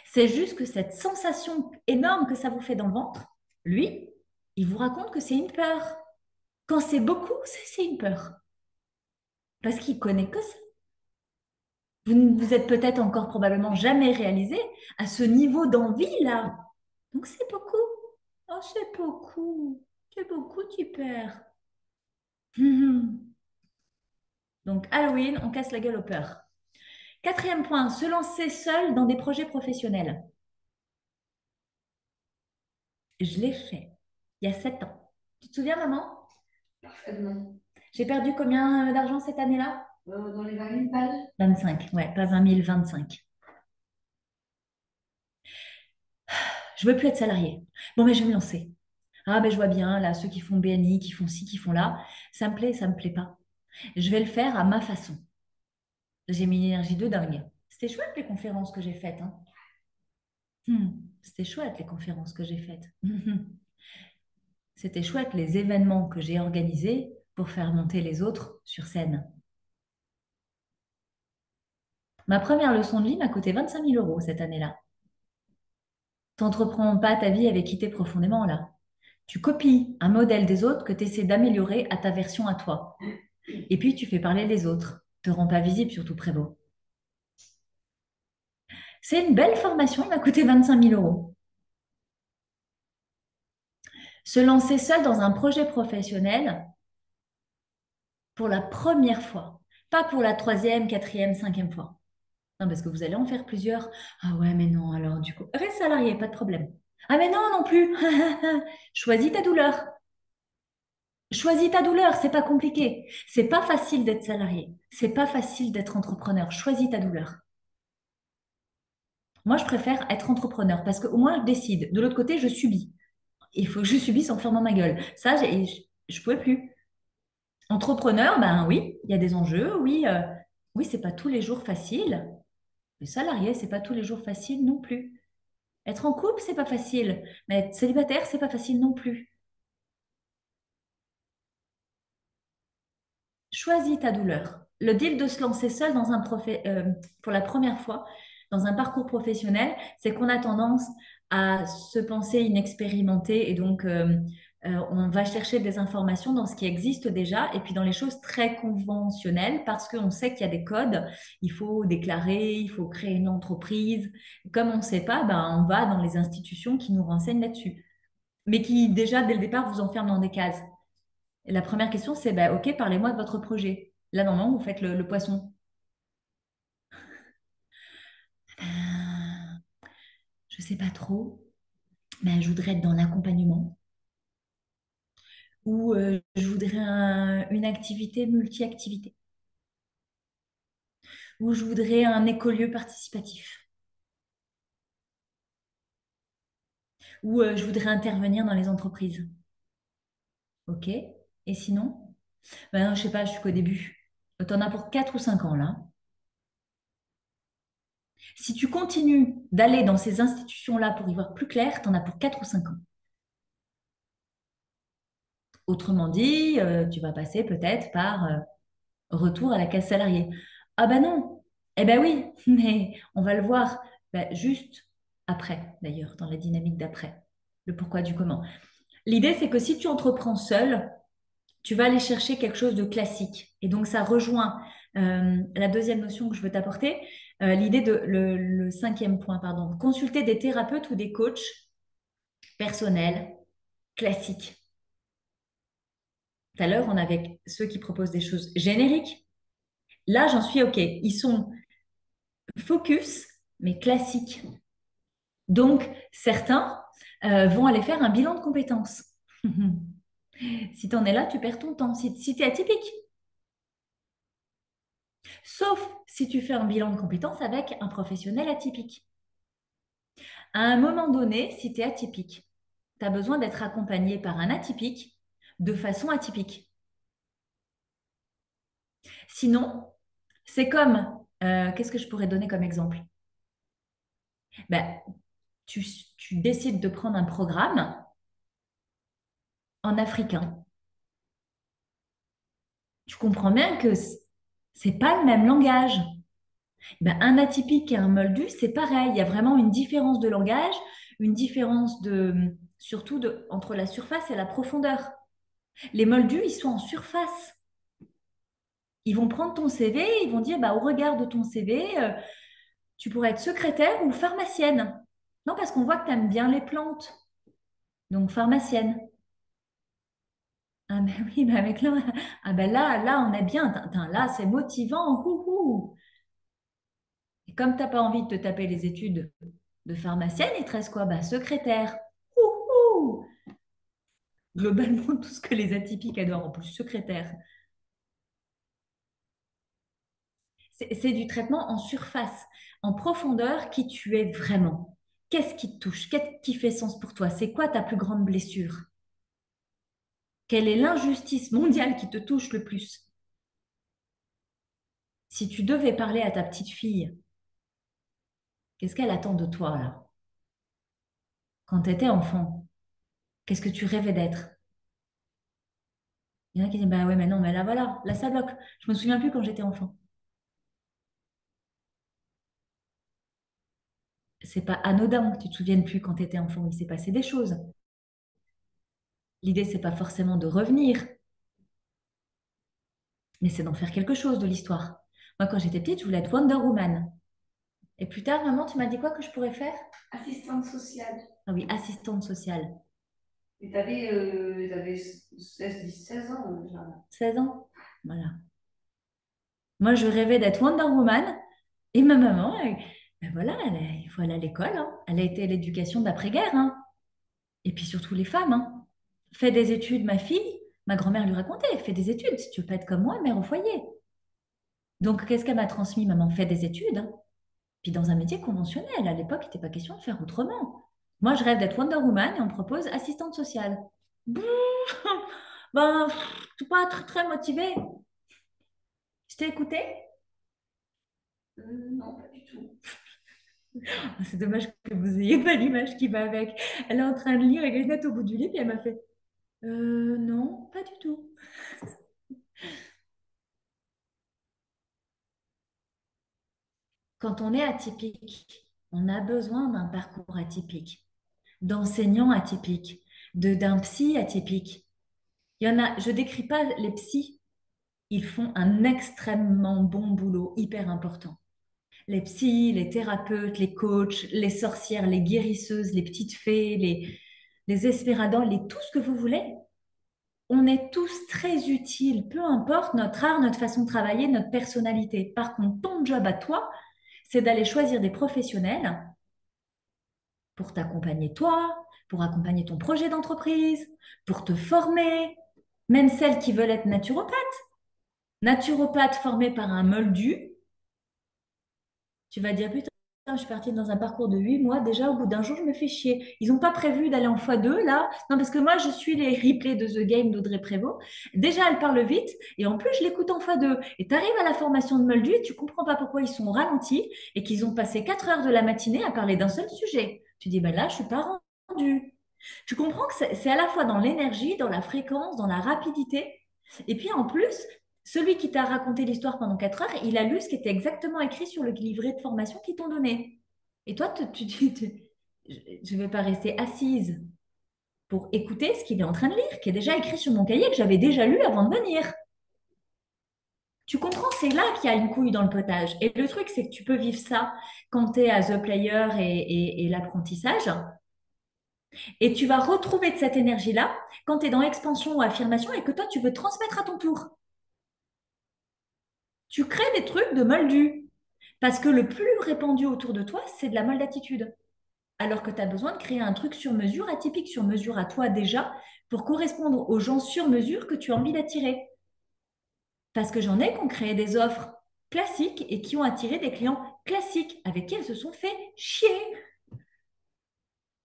C'est juste que cette sensation énorme que ça vous fait dans le ventre, lui, il vous raconte que c'est une peur. Quand c'est beaucoup, c'est une peur. Parce qu'il connaît que ça. Vous ne vous êtes peut-être encore probablement jamais réalisé à ce niveau d'envie-là. Donc c'est beaucoup. Oh, c'est beaucoup. C'est beaucoup, tu perds. Donc Halloween, on casse la gueule aux peurs. Quatrième point, se lancer seul dans des projets professionnels. Je l'ai fait il y a 7 ans. Tu te souviens, maman? Parfaitement. J'ai perdu combien d'argent cette année-là? Dans les 20 000 balles? 25, ouais, pas 20 000, 25. Je veux plus être salariée. Bon, mais je vais me lancer. Ah, ben je vois bien, là, ceux qui font BNI, qui font ci, qui font là. Ça me plaît pas. Je vais le faire à ma façon. J'ai mis une énergie de dingue. C'était chouette les conférences que j'ai faites, hein. C'était chouette les conférences que j'ai faites. C'était chouette les événements que j'ai organisés pour faire monter les autres sur scène. Ma première leçon de vie m'a coûté 25 000 euros cette année-là. T'entreprends pas ta vie avec idée profondément là. Tu copies un modèle des autres que tu essaies d'améliorer à ta version à toi. Et puis tu fais parler les autres. Te rends pas visible, surtout Prévost. C'est une belle formation, il m'a coûté 25 000 euros. Se lancer seul dans un projet professionnel pour la première fois. Pas pour la troisième, quatrième, cinquième fois. Non, parce que vous allez en faire plusieurs. Ah ouais, mais non, alors du coup, reste salarié, pas de problème. Ah mais non, non plus. Choisis ta douleur. Choisis ta douleur, c'est pas compliqué. C'est pas facile d'être salarié. C'est pas facile d'être entrepreneur. Choisis ta douleur. Moi, je préfère être entrepreneur parce qu'au moins, je décide. De l'autre côté, je subis. Il faut que je subisse en fermant ma gueule. Ça, je pouvais plus. Entrepreneur, ben oui, il y a des enjeux. Oui, oui, c'est pas tous les jours facile. Le salarié, c'est pas tous les jours facile non plus. Être en couple, c'est pas facile. Mais être célibataire, c'est pas facile non plus. Choisis ta douleur. Le deal de se lancer seul pour la première fois dans un parcours professionnel, c'est qu'on a tendance à se penser inexpérimenté et donc on va chercher des informations dans ce qui existe déjà et puis dans les choses très conventionnelles parce qu'on sait qu'il y a des codes, il faut déclarer, il faut créer une entreprise. Comme on ne sait pas, ben, on va dans les institutions qui nous renseignent là-dessus, mais qui déjà dès le départ vous enferment dans des cases. Et la première question, c'est, bah, OK, parlez-moi de votre projet. Là, normalement, vous faites le poisson. Je ne sais pas trop, mais je voudrais être dans l'accompagnement ou je voudrais une activité multi-activité ou je voudrais un écolieu participatif ou je voudrais intervenir dans les entreprises. OK? Et sinon? Ben, non, je sais pas, je suis qu'au début. Tu en as pour 4 ou 5 ans là. Si tu continues d'aller dans ces institutions-là pour y voir plus clair, tu en as pour 4 ou 5 ans. Autrement dit, tu vas passer peut-être par retour à la case salariée. Ah ben non, eh ben oui, mais on va le voir juste après, d'ailleurs, dans la dynamique d'après, le pourquoi du comment. L'idée, c'est que si tu entreprends seul, tu vas aller chercher quelque chose de classique. Et donc, ça rejoint la deuxième notion que je veux t'apporter, l'idée le cinquième point, pardon, consulter des thérapeutes ou des coachs personnels classiques. Tout à l'heure, on avait ceux qui proposent des choses génériques. Là, j'en suis OK. Ils sont focus, mais classiques. Donc, certains vont aller faire un bilan de compétences. Si tu en es là, tu perds ton temps. Si tu es atypique. Sauf si tu fais un bilan de compétences avec un professionnel atypique. À un moment donné, si tu es atypique, tu as besoin d'être accompagné par un atypique de façon atypique. Sinon, c'est comme, qu'est-ce que je pourrais donner comme exemple? Ben, tu décides de prendre un programme en africain. Tu comprends bien que c'est pas le même langage. Ben, un atypique et un moldu, c'est pareil. Il y a vraiment une différence de langage, une différence surtout entre la surface et la profondeur. Les moldus, ils sont en surface. Ils vont prendre ton CV, ils vont dire, bah, au regard de ton CV, tu pourrais être secrétaire ou pharmacienne. Non, parce qu'on voit que tu aimes bien les plantes. Donc, pharmacienne. Ah ben oui, mais avec là, ah ben là, on est bien. Là, c'est motivant. Houhou. Et comme tu n'as pas envie de te taper les études de pharmacienne, il te reste quoi? Bah, secrétaire. Houhou. Globalement, tout ce que les atypiques adorent, en plus, secrétaire. C'est du traitement en surface, en profondeur, qui tu es vraiment. Qu'est-ce qui te touche? Qu'est-ce qui fait sens pour toi? C'est quoi ta plus grande blessure? Quelle est l'injustice mondiale qui te touche le plus? Si tu devais parler à ta petite fille, qu'est-ce qu'elle attend de toi là? Quand tu étais enfant, qu'est-ce que tu rêvais d'être? Il y en a qui disent, bah ouais, mais non, mais là voilà, là ça bloque. Je me souviens plus quand j'étais enfant. C'est pas anodin que tu te souviennes plus quand tu étais enfant. Il s'est passé des choses. L'idée, c'est pas forcément de revenir, mais c'est d'en faire quelque chose de l'histoire. Moi, quand j'étais petite, je voulais être Wonder Woman. Et plus tard, maman, tu m'as dit quoi que je pourrais faire? Assistante sociale. Ah oui, assistante sociale. Et t'avais 16 ans déjà. 16 ans. Voilà. Moi, je rêvais d'être Wonder Woman. Et ma maman, ben voilà, il faut aller à l'école, hein. Elle a été à l'éducation d'après-guerre, hein. Et puis surtout les femmes, hein. Fais des études, ma fille. Ma grand-mère lui racontait, fais des études. Si tu veux pas être comme moi, mère au foyer. Donc, qu'est-ce qu'elle m'a transmis, maman? Fais des études, hein. Puis dans un métier conventionnel, à l'époque, il n'était pas question de faire autrement. Moi, je rêve d'être Wonder Woman et on me propose assistante sociale. Bouh. Ben, je suis pas très motivée. Je t'ai écouté? Non, pas du tout. C'est dommage que vous n'ayez pas l'image qui va avec. Elle est en train de lire avec les lunettes au bout du lit, puis elle m'a fait non, pas du tout. Quand on est atypique, on a besoin d'un parcours atypique, d'enseignants atypiques, d'un psy atypique. Il y en a, je décris pas les psys, ils font un extrêmement bon boulot, hyper important. Les psys, les thérapeutes, les coachs, les sorcières, les guérisseuses, les petites fées, les espéradors, tout ce que vous voulez. On est tous très utiles, peu importe notre art, notre façon de travailler, notre personnalité. Par contre, ton job à toi, c'est d'aller choisir des professionnels pour t'accompagner toi, pour accompagner ton projet d'entreprise, pour te former, même celles qui veulent être naturopathes. Naturopathe formé par un moldu, tu vas dire, putain, je suis partie dans un parcours de 8 mois. Déjà, au bout d'un jour, je me fais chier. Ils n'ont pas prévu d'aller en x2, là. Non, parce que moi, je suis les replays de The Game d'Audrey Prévost. Déjà, elle parle vite. Et en plus, je l'écoute en x2. Et tu arrives à la formation de Moldu et tu comprends pas pourquoi ils sont ralentis et qu'ils ont passé 4 heures de la matinée à parler d'un seul sujet. Tu dis, ben là, je suis pas rendue. Tu comprends que c'est à la fois dans l'énergie, dans la fréquence, dans la rapidité. Et puis en plus, celui qui t'a raconté l'histoire pendant 4 heures, il a lu ce qui était exactement écrit sur le livret de formation qu'ils t'ont donné. Et toi, je ne vais pas rester assise pour écouter ce qu'il est en train de lire, qui est déjà écrit sur mon cahier, que j'avais déjà lu avant de venir. Tu comprends, c'est là qu'il y a une couille dans le potage. Et le truc, c'est que tu peux vivre ça quand tu es à The Player et l'apprentissage. Et tu vas retrouver de cette énergie-là quand tu es dans expansion ou affirmation et que toi, tu veux transmettre à ton tour. Tu crées des trucs de moldu. Parce que le plus répandu autour de toi, c'est de la moldatitude. Alors que tu as besoin de créer un truc sur mesure, atypique sur mesure à toi déjà, pour correspondre aux gens sur mesure que tu as envie d'attirer. Parce que j'en ai qui ont créé des offres classiques et qui ont attiré des clients classiques avec qui elles se sont fait chier.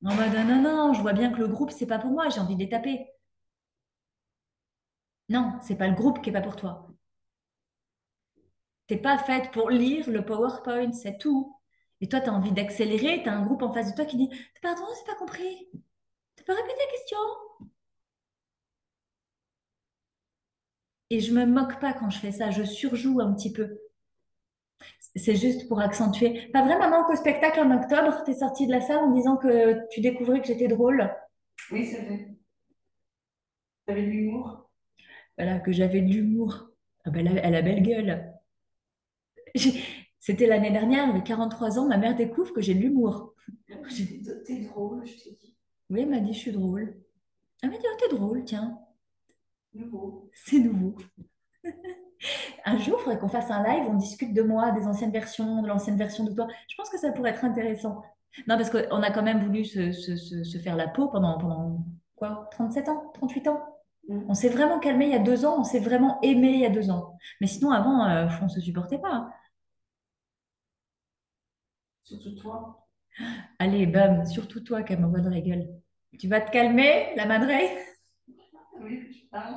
En mode, non, non, je vois bien que le groupe, c'est pas pour moi, j'ai envie de les taper. Non, c'est pas le groupe qui est pas pour toi. T'es pas faite pour lire le PowerPoint, c'est tout. Et toi, tu as envie d'accélérer, tu as un groupe en face de toi qui dit, pardon, j'ai pas compris. Tu peux répéter la question? Et je me moque pas quand je fais ça, je surjoue un petit peu. C'est juste pour accentuer. Pas vrai, maman, qu'au spectacle en octobre, t'es sortie de la salle en disant que tu découvrais que j'étais drôle. Oui, c'est vrai. T'avais de l'humour. Voilà, que j'avais de l'humour. Ah ben, elle a belle gueule. J'ai- C'était l'année dernière, avec 43 ans, ma mère découvre que j'ai de l'humour. J'ai- T'es drôle, je t'ai dit. Oui, elle m'a dit, je suis drôle. Elle m'a dit, oh, t'es drôle, tiens, Nouveau. c'est nouveau. Un jour, il faudrait qu'on fasse un live, on discute de moi, des anciennes versions, de l'ancienne version de toi. Je pense que ça pourrait être intéressant. Non, parce qu'on a quand même voulu se faire la peau pendant quoi, 37 ans, 38 ans. On Mm. s'est vraiment calmé il y a 2 ans, on s'est vraiment aimé il y a 2 ans. Mais sinon, avant, on ne se supportait pas, hein. Surtout toi. Allez, bam, surtout toi qui m'envoie dans la gueule. Tu vas te calmer, la madrée? T'as voulu que je parle?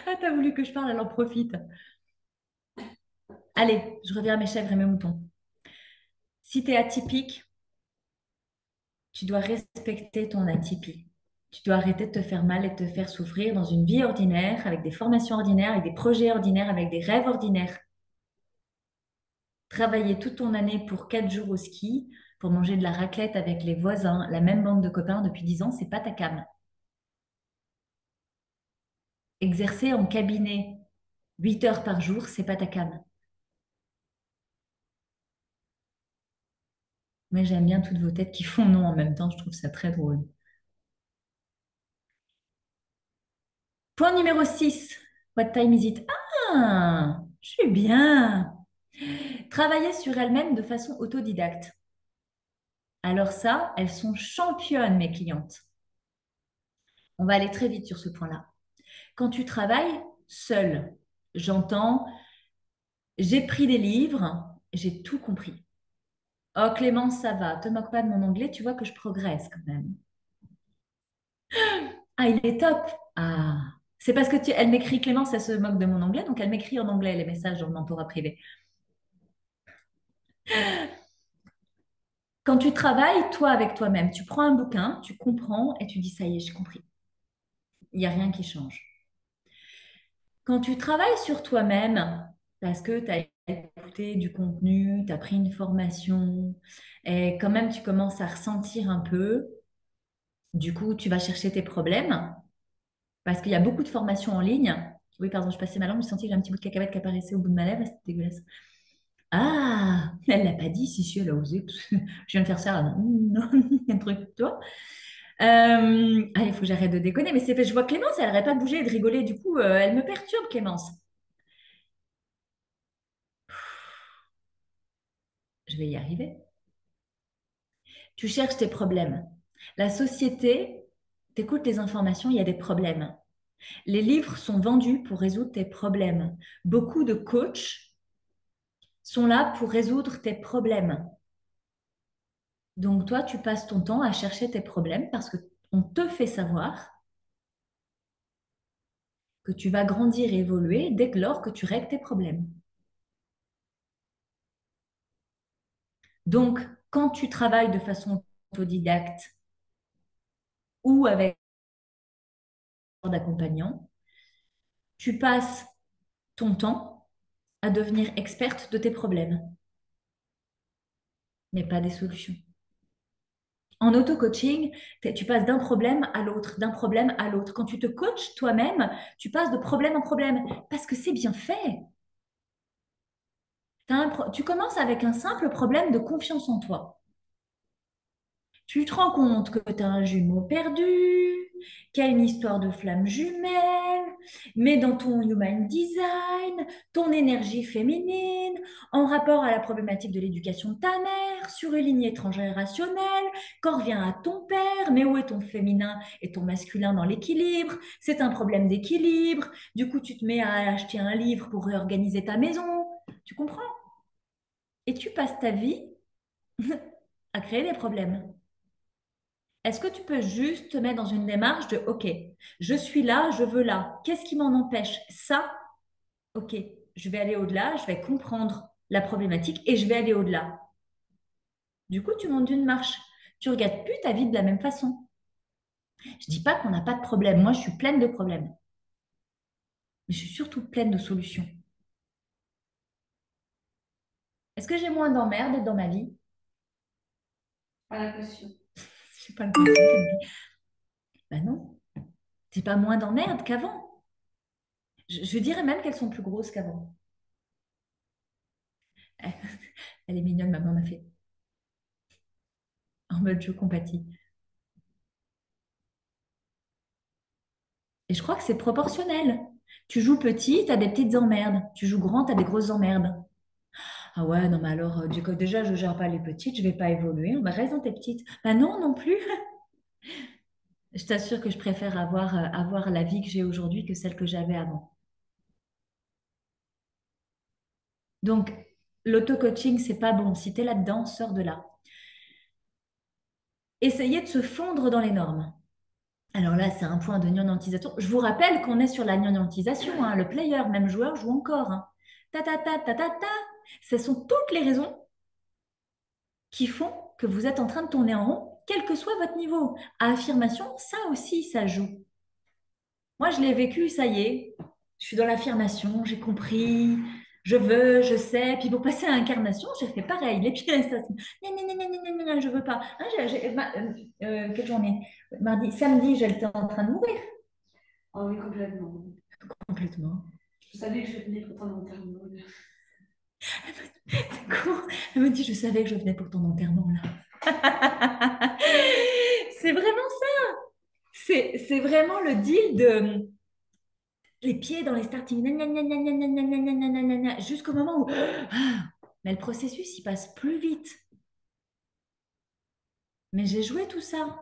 Ah, t'as voulu que je parle, alors profite. Allez, je reviens à mes chèvres et mes moutons. Si tu es atypique, tu dois respecter ton atypie. Tu dois arrêter de te faire mal et de te faire souffrir dans une vie ordinaire, avec des formations ordinaires, avec des projets ordinaires, avec des rêves ordinaires. Travailler toute ton année pour 4 jours au ski, pour manger de la raclette avec les voisins, la même bande de copains depuis 10 ans, c'est pas ta came. Exercer en cabinet 8 heures par jour, c'est pas ta came. Moi, j'aime bien toutes vos têtes qui font non en même temps, je trouve ça très drôle. Point numéro 6. What time is it? Ah, je suis bien. Travailler sur elles-mêmes de façon autodidacte. Alors ça, elles sont championnes, mes clientes. On va aller très vite sur ce point-là. Quand tu travailles seul, j'entends, j'ai pris des livres, j'ai tout compris. Oh Clémence, ça va, te moque pas de mon anglais, tu vois que je progresse quand même. Ah, il est top. Ah, c'est parce que elle m'écrit Clémence, elle se moque de mon anglais, donc elle m'écrit en anglais les messages dans le mentorat privé. Quand tu travailles, toi avec toi-même, tu prends un bouquin, tu comprends et tu dis, ça y est, j'ai compris. Il n'y a rien qui change. Quand tu travailles sur toi-même, parce que tu as écouté du contenu, tu as pris une formation, et quand même tu commences à ressentir un peu, du coup tu vas chercher tes problèmes, parce qu'il y a beaucoup de formations en ligne. Oui, pardon, je passais ma langue, j'ai senti que j'ai un petit bout de cacahuète qui apparaissait au bout de ma lèvre, c'était dégueulasse. Ah, elle l'a pas dit, si, si, elle a osé. Je viens de faire ça. Non, il y a un truc, tu vois. Ah, il faut que j'arrête de déconner, mais c'est je vois Clémence, elle n'arrête pas de bouger et de rigoler, du coup, elle me perturbe, Clémence. Je vais y arriver. Tu cherches tes problèmes. La société, t'écoutes les informations, il y a des problèmes. Les livres sont vendus pour résoudre tes problèmes. Beaucoup de coachs sont là pour résoudre tes problèmes. Donc toi, tu passes ton temps à chercher tes problèmes parce que on te fait savoir que tu vas grandir et évoluer dès que lors que tu règles tes problèmes. Donc, quand tu travailles de façon autodidacte ou avec un accompagnant, tu passes ton temps à devenir experte de tes problèmes, mais pas des solutions. En auto-coaching, tu passes d'un problème à l'autre, d'un problème à l'autre. Quand tu te coaches toi-même, tu passes de problème en problème parce que c'est bien fait. Tu commences avec un simple problème de confiance en toi. Tu te rends compte que tu as un jumeau perdu, qu'il y a une histoire de flamme jumelle, mais dans ton human design, ton énergie féminine, en rapport à la problématique de l'éducation de ta mère, sur une lignée transgénérationnelle, qu'en revient à ton père, mais où est ton féminin et ton masculin dans l'équilibre? C'est un problème d'équilibre. Du coup, tu te mets à acheter un livre pour réorganiser ta maison. Tu comprends? Et tu passes ta vie à créer des problèmes. Est-ce que tu peux juste te mettre dans une démarche de, OK, je suis là, je veux là. Qu'est-ce qui m'en empêche? Ça, OK, je vais aller au-delà, je vais comprendre la problématique et je vais aller au-delà. Du coup, tu montes d'une marche. Tu regardes plus ta vie de la même façon. Je dis pas qu'on n'a pas de problème. Moi, je suis pleine de problèmes. Mais je suis surtout pleine de solutions. Est-ce que j'ai moins d'emmerdes dans ma vie? Pas l'impression. Je sais pas le principe qui me dit, ben non, c'est pas moins d'emmerdes qu'avant. Je dirais même qu'elles sont plus grosses qu'avant. Elle est mignonne, maman m'a fait. En mode je compatis. Et je crois que c'est proportionnel. Tu joues petit, tu as des petites emmerdes. Tu joues grand, tu as des grosses emmerdes. Ah ouais, non, mais alors, du coup, déjà, je gère pas les petites, je vais pas évoluer. Bah, reste dans tes petites. Bah non, non plus. Je t'assure que je préfère avoir la vie que j'ai aujourd'hui que celle que j'avais avant. Donc, l'auto-coaching, c'est pas bon. Si tu es là-dedans, sors de là. Essayez de se fondre dans les normes. Alors là, c'est un point de gnantisation. Je vous rappelle qu'on est sur la gnantisation, hein. Le player, même joueur, joue encore, hein. Ta ta ta ta ta ta. Ce sont toutes les raisons qui font que vous êtes en train de tourner en rond, quel que soit votre niveau. À affirmation, ça aussi, ça joue. Moi, je l'ai vécu, ça y est. Je suis dans l'affirmation, j'ai compris, je veux, je sais. Puis pour passer à l'incarnation, j'ai fait pareil. Les pieds restent assis. Gna, gna, gna, gna, gna, gna, je veux pas. Hein, quelle journée? Mardi, samedi, j'étais en train de mourir Ah oui, complètement. complètement. Je savais que je venais pour ton enterrement. D'accord. Elle me dit, je savais que je venais pour ton enterrement là. C'est vraiment ça. C'est vraiment le deal de les pieds dans les starting, jusqu'au moment où mais le processus il passe plus vite. Mais j'ai joué tout ça.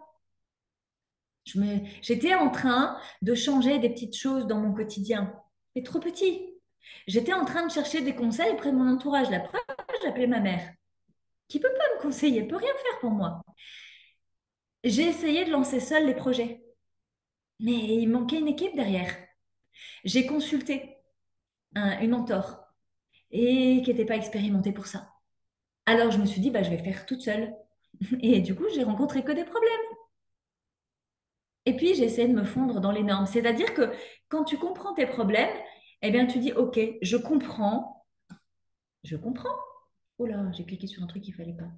J'étais en train de changer des petites choses dans mon quotidien, mais trop petit. J'étais en train de chercher des conseils auprès de mon entourage. La preuve, j'ai appelé ma mère, qui peut pas me conseiller, elle peut rien faire pour moi. J'ai essayé de lancer seule les projets, mais il manquait une équipe derrière. J'ai consulté une mentor et qui n'était pas expérimentée pour ça. Alors je me suis dit, bah, je vais faire toute seule. Et du coup, j'ai rencontré que des problèmes. Et puis, j'ai essayé de me fondre dans les normes. C'est-à-dire que quand tu comprends tes problèmes, eh bien, tu dis, OK, je comprends, je comprends. Oh là, j'ai cliqué sur un truc qu'il fallait pas.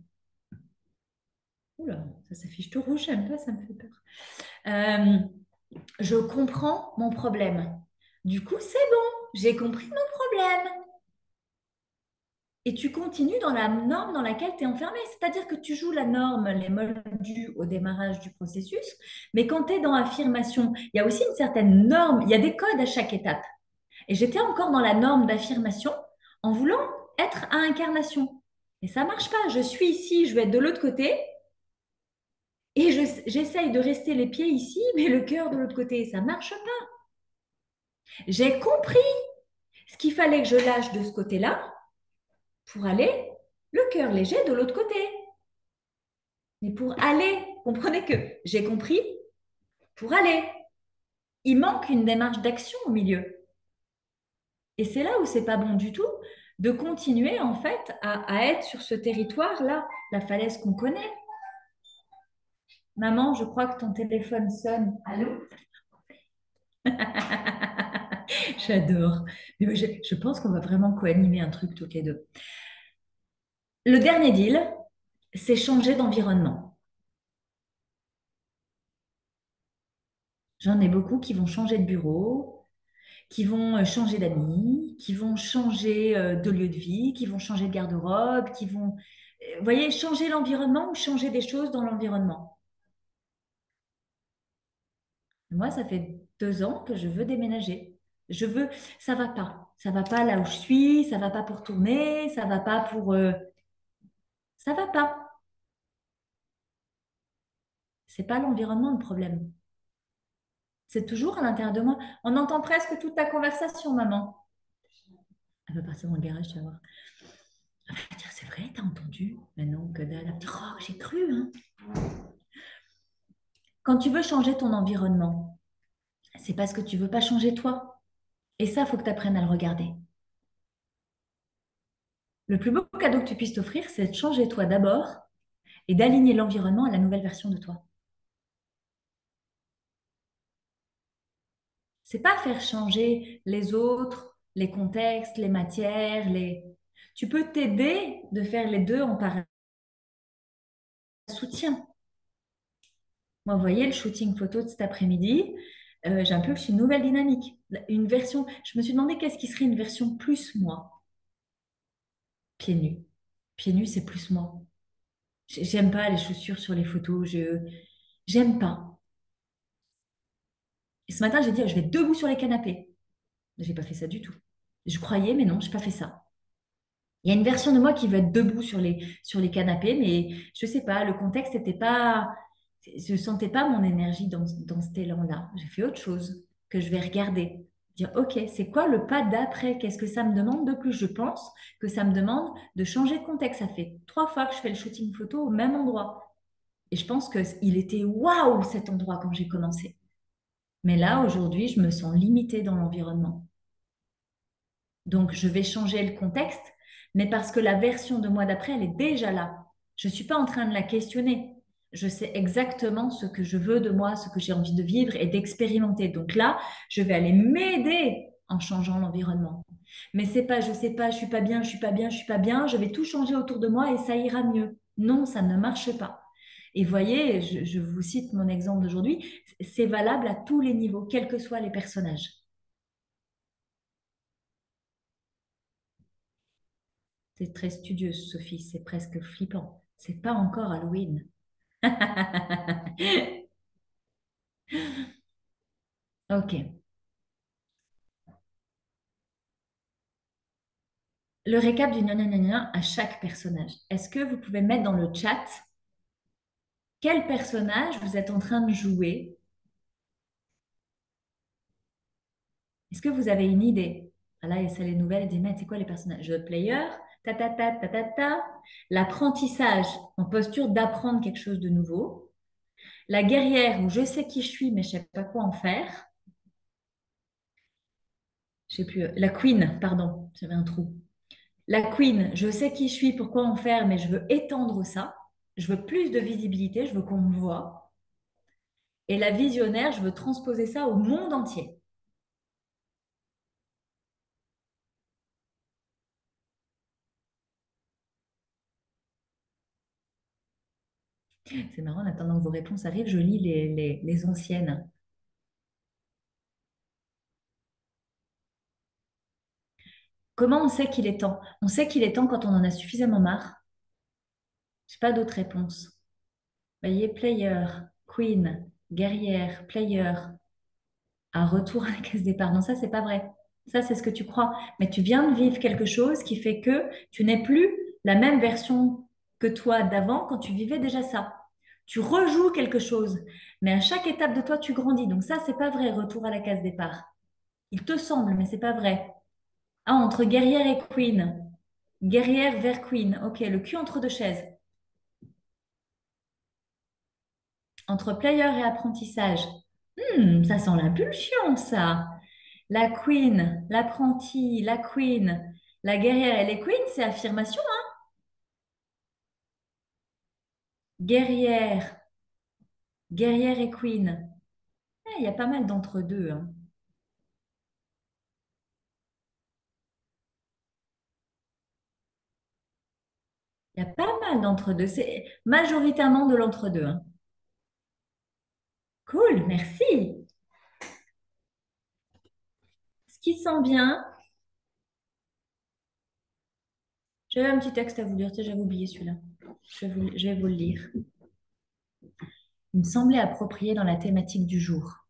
Oh là, ça s'affiche tout rouge, j'aime pas, ça me fait peur. Euh, je comprends mon problème. Du coup, c'est bon, j'ai compris mon problème. Et tu continues dans la norme dans laquelle tu es enfermé. C'est-à-dire que tu joues la norme, les moldus au démarrage du processus, mais quand tu es dans affirmation, il y a aussi une certaine norme, il y a des codes à chaque étape. Et j'étais encore dans la norme d'affirmation en voulant être à incarnation. Et ça marche pas. Je suis ici, je vais être de l'autre côté, et j'essaye de rester les pieds ici, mais le cœur de l'autre côté. Ça marche pas. J'ai compris ce qu'il fallait que je lâche de ce côté-là pour aller le cœur léger de l'autre côté. Mais pour aller, comprenez que j'ai compris, pour aller, il manque une démarche d'action au milieu. Et c'est là où c'est pas bon du tout de continuer en fait à être sur ce territoire-là, la falaise qu'on connaît. Maman, je crois que ton téléphone sonne. Allô? J'adore. Mais je pense qu'on va vraiment co-animer un truc toutes les deux. Le dernier deal, c'est changer d'environnement. J'en ai beaucoup qui vont changer de bureau, qui vont changer d'amis, qui vont changer de lieu de vie, qui vont changer de garde-robe, qui vont, vous voyez, changer l'environnement ou changer des choses dans l'environnement. Moi, ça fait 2 ans que je veux déménager. Je veux, ça va pas. Ça va pas là où je suis, ça va pas pour tourner, ça va pas pour, ça va pas. C'est pas l'environnement le problème. C'est toujours à l'intérieur de moi. On entend presque toute ta conversation, maman. Elle va partir dans le garage, tu vas voir. Elle va dire, c'est vrai, t'as entendu? Mais non, que dalle. Elle va me dire, oh, j'ai cru, hein. Quand tu veux changer ton environnement, c'est parce que tu veux pas changer toi. Et ça, il faut que tu apprennes à le regarder. Le plus beau cadeau que tu puisses t'offrir, c'est de changer toi d'abord et d'aligner l'environnement à la nouvelle version de toi. C'est pas faire changer les autres, les contextes, les matières, les... Tu peux t'aider de faire les deux en parallèle. Soutien. Moi, vous voyez, le shooting photo de cet après-midi, j'ai un peu une nouvelle dynamique. Une version, je me suis demandé qu'est-ce qui serait une version plus moi. Pieds nus. Pieds nus, c'est plus moi. J'aime pas les chaussures sur les photos. J'aime pas. Et ce matin, j'ai dit, je vais debout sur les canapés. J'ai pas fait ça du tout. Je croyais, mais non, j'ai pas fait ça. Il y a une version de moi qui veut être debout sur les canapés, mais je sais pas, le contexte n'était pas, je sentais pas mon énergie dans cet élan-là. J'ai fait autre chose que je vais regarder. Dire, OK, c'est quoi le pas d'après? Qu'est-ce que ça me demande de plus? Je pense que ça me demande de changer de contexte. Ça fait 3 fois que je fais le shooting photo au même endroit. Et je pense qu'il était waouh cet endroit quand j'ai commencé. Mais là, aujourd'hui, je me sens limitée dans l'environnement. Donc, je vais changer le contexte, mais parce que la version de moi d'après, elle est déjà là. Je ne suis pas en train de la questionner. Je sais exactement ce que je veux de moi, ce que j'ai envie de vivre et d'expérimenter. Donc là, je vais aller m'aider en changeant l'environnement. Mais c'est pas, je sais pas, je suis pas bien, je suis pas bien, je suis pas bien, je vais tout changer autour de moi et ça ira mieux. Non, ça ne marche pas. Et voyez, je vous cite mon exemple d'aujourd'hui, c'est valable à tous les niveaux, quels que soient les personnages. C'est très studieux, Sophie, c'est presque flippant. C'est pas encore Halloween. Ok. Le récap du gna gna gna gna à chaque personnage. Est-ce que vous pouvez mettre dans le chat quel personnage vous êtes en train de jouer? Est-ce que vous avez une idée? Ah là, c'est les nouvelles, et mais c'est quoi les personnages? Le player, ta ta ta ta ta ta. L'apprentissage en posture d'apprendre quelque chose de nouveau. La guerrière où je sais qui je suis, mais je sais pas quoi en faire. Je sais plus. La queen, pardon, j'avais un trou. La queen, je sais qui je suis, pourquoi en faire, mais je veux étendre ça. Je veux plus de visibilité, je veux qu'on me voit. Et la visionnaire, je veux transposer ça au monde entier. C'est marrant, en attendant que vos réponses arrivent, je lis les anciennes. Comment on sait qu'il est temps? On sait qu'il est temps quand on en a suffisamment marre. Je n'ai pas d'autres réponses. Voyez, player, queen, guerrière, player, un retour à la case départ. Non, ça, c'est pas vrai. Ça, c'est ce que tu crois. Mais tu viens de vivre quelque chose qui fait que tu n'es plus la même version que toi d'avant quand tu vivais déjà ça. Tu rejoues quelque chose. Mais à chaque étape de toi, tu grandis. Donc ça, c'est pas vrai, retour à la case départ. Il te semble, mais c'est pas vrai. Ah, entre guerrière et queen. Guerrière vers queen. Ok, le cul entre deux chaises. Entre player et apprentissage. Ça sent l'impulsion, ça. La queen, l'apprenti, la queen, la guerrière et les queens, c'est affirmation, hein? Guerrière, guerrière et queen. Il y a pas mal d'entre-deux, hein. Il y a pas mal d'entre-deux. C'est majoritairement de l'entre-deux, hein. Cool, merci. Ce qui sent bien, j'avais un petit texte à vous lire. Tiens, j'avais oublié celui-là. Je vais vous le lire. Il me semblait approprié dans la thématique du jour,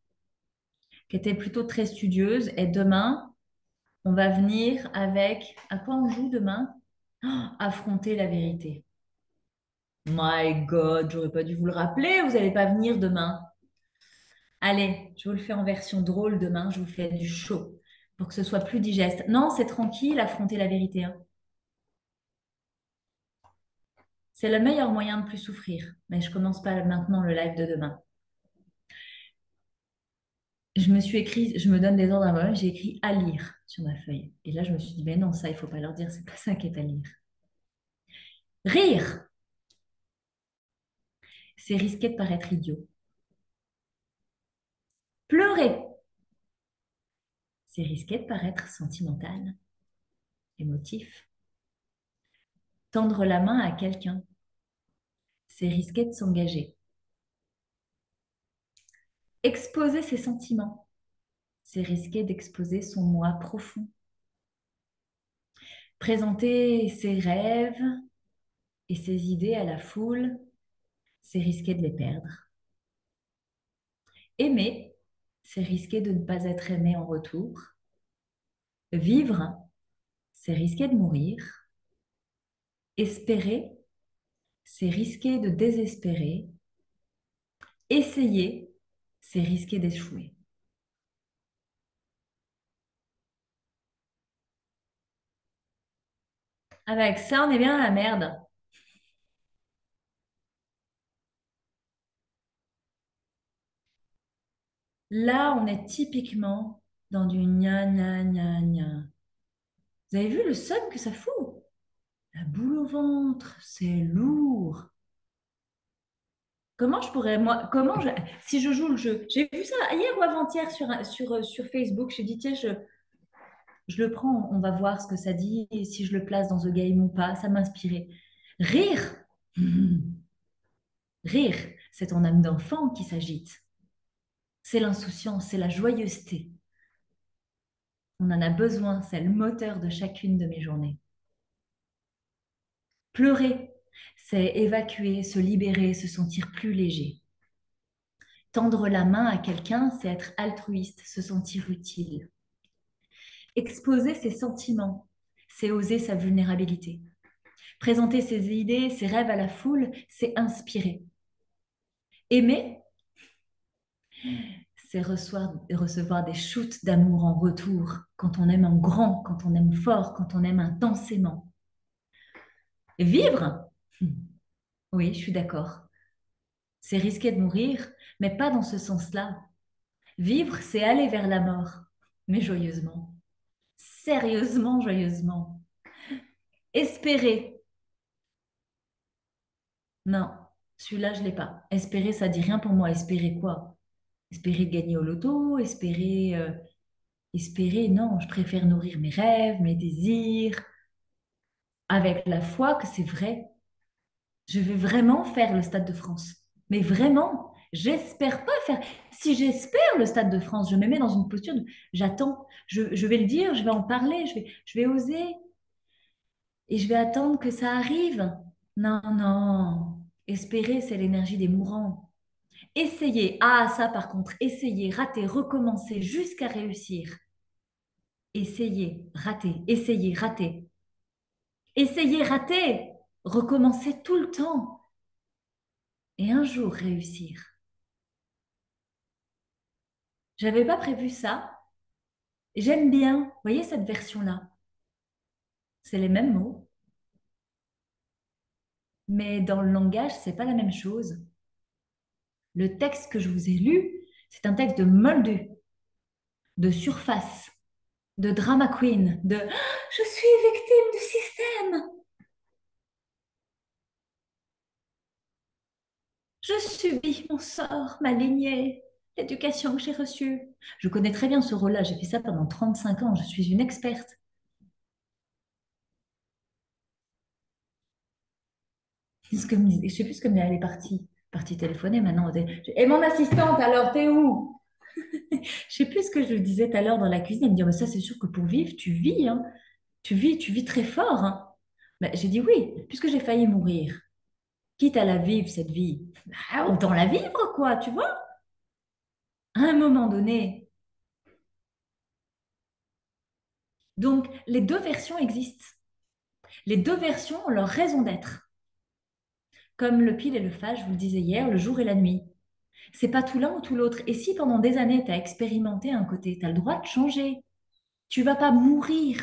qui était plutôt très studieuse. Et demain, on va venir avec... À quoi on joue demain? Affronter la vérité. My God, j'aurais pas dû vous le rappeler, vous n'allez pas venir demain. Allez, je vous le fais en version drôle demain, je vous fais du show pour que ce soit plus digeste. Non, c'est tranquille, affronter la vérité, hein. C'est le meilleur moyen de plus souffrir. Mais je commence pas maintenant le live de demain. je me suis écrit, je me donne des ordres à moi-même, j'ai écrit à lire sur ma feuille. Et là, je me suis dit, mais non, ça, il faut pas leur dire, c'est pas ça qui est à lire. Rire, c'est risqué de paraître idiot. Pleurer, c'est risqué de paraître sentimental, émotif. Tendre la main à quelqu'un, c'est risqué de s'engager. Exposer ses sentiments, c'est risqué d'exposer son moi profond. Présenter ses rêves et ses idées à la foule, c'est risqué de les perdre. Aimer, c'est risqué de ne pas être aimé en retour. Vivre, c'est risqué de mourir. Espérer, c'est risqué de désespérer. Essayer, c'est risqué d'échouer. Avec ça, on est bien à la merde. Là, on est typiquement dans du gna gna gna gna. Vous avez vu le somme que ça fout? La boule au ventre, c'est lourd. Comment je pourrais, moi, si je joue le jeu, j'ai vu ça hier ou avant-hier sur Facebook, j'ai dit, tiens, je le prends, on va voir ce que ça dit, et si je le place dans The Game ou pas, ça m'inspirait. Rire, Hmm. Rire, c'est ton âme d'enfant qui s'agite, c'est l'insouciance, c'est la joyeuseté. On en a besoin, c'est le moteur de chacune de mes journées. Pleurer, c'est évacuer, se libérer, se sentir plus léger. Tendre la main à quelqu'un, c'est être altruiste, se sentir utile. Exposer ses sentiments, c'est oser sa vulnérabilité. Présenter ses idées, ses rêves à la foule, c'est inspirer. Aimer, c'est recevoir des shoots d'amour en retour, quand on aime en grand, quand on aime fort, quand on aime intensément. Vivre, oui, je suis d'accord. C'est risquer de mourir, mais pas dans ce sens-là. Vivre, c'est aller vers la mort, mais joyeusement. Sérieusement, joyeusement. Espérer, non, celui-là, je ne l'ai pas. Espérer, ça dit rien pour moi. Espérer quoi? Espérer de gagner au loto, espérer, non, je préfère nourrir mes rêves, mes désirs, avec la foi que c'est vrai. Je vais vraiment faire le Stade de France. Mais vraiment, j'espère pas faire. Si j'espère le Stade de France, je me mets dans une posture j'attends. Je vais le dire, je vais en parler, je vais oser et je vais attendre que ça arrive. Non, non. Espérer, c'est l'énergie des mourants. Essayer, ah ça par contre, essayer, rater, recommencer jusqu'à réussir. Essayer, rater, essayer, rater. Essayer, rater, recommencer tout le temps et un jour réussir. J'avais pas prévu ça. J'aime bien, vous voyez cette version-là. C'est les mêmes mots, mais dans le langage, c'est pas la même chose. Le texte que je vous ai lu, c'est un texte de Moldu, de surface, de drama queen, de Ah, je suis victime du système, je subis mon sort, ma lignée, l'éducation que j'ai reçue. Je connais très bien ce rôle-là, j'ai fait ça pendant 35 ans, je suis une experte. Je sais plus ce que elle est partie téléphoner maintenant. Et mon assistante, alors, t'es où? Je sais plus ce que je disais tout à l'heure dans la cuisine. Elle me dit, oh, mais ça, c'est sûr que pour vivre, tu vis, hein. Tu vis très fort, hein. Ben, j'ai dit oui, puisque j'ai failli mourir. Quitte à la vivre, cette vie, bah, autant la vivre, quoi, tu vois? À un moment donné. Donc, les deux versions existent. Les deux versions ont leur raison d'être. Comme le pile et le face, je vous le disais hier, le jour et la nuit. C'est pas tout l'un ou tout l'autre. Et si pendant des années, tu as expérimenté un côté, tu as le droit de changer. Tu vas pas mourir.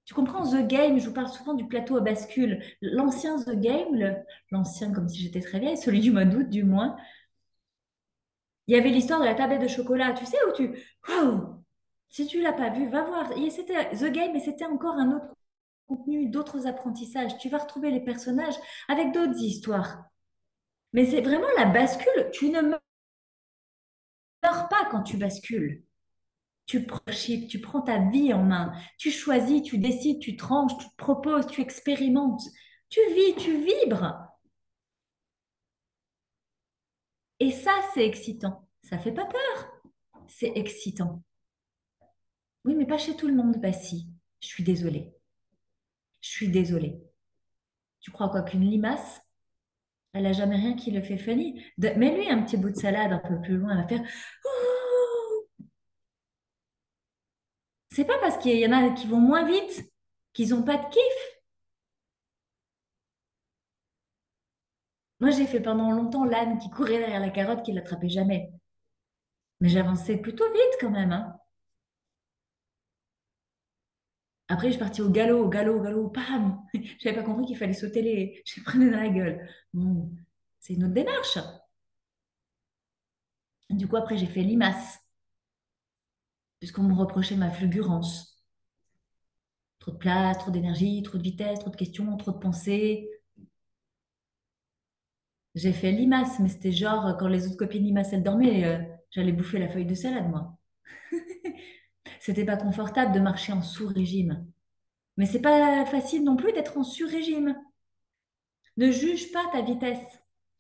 Tu comprends, The Game, je vous parle souvent du plateau à bascule. L'ancien The Game, l'ancien comme si j'étais très vieille, celui du mois d'août du moins, Il y avait l'histoire de la tablette de chocolat, tu sais, où tu... Waouh! Si tu l'as pas vu, va voir. C'était The Game, mais c'était encore un autre contenu, d'autres apprentissages. Tu vas retrouver les personnages avec d'autres histoires. Mais c'est vraiment la bascule. Tu ne meurs pas quand tu bascules. Tu prends ta vie en main. Tu choisis, tu décides, tu tranches, tu te proposes, tu expérimentes. Tu vis, tu vibres. Et ça, c'est excitant. Ça fait pas peur. C'est excitant. Oui, mais pas chez tout le monde. Bah si, je suis désolée. Je suis désolée. Tu crois quoi qu'une limace, elle a jamais rien qui le fait funny? Mets-lui un petit bout de salade un peu plus loin, elle va faire Oh. C'est pas parce qu'il y en a qui vont moins vite qu'ils ont pas de kiff. Moi, j'ai fait pendant longtemps l'âne qui courait derrière la carotte qui l'attrapait jamais. Mais j'avançais plutôt vite quand même, hein. Après, je suis partie au galop, au galop, au galop, pam! J'avais pas compris qu'il fallait sauter les... Je les prenais dans la gueule. Bon, c'est une autre démarche. Du coup, après, j'ai fait limace, puisqu'on me reprochait ma fulgurance. Trop de place, trop d'énergie, trop de vitesse, trop de questions, trop de pensées. J'ai fait limace, mais c'était genre quand les autres copines limaces, elles dormaient, j'allais bouffer la feuille de salade, moi. C'était pas confortable de marcher en sous-régime. Mais c'est pas facile non plus d'être en sur-régime. Ne juge pas ta vitesse.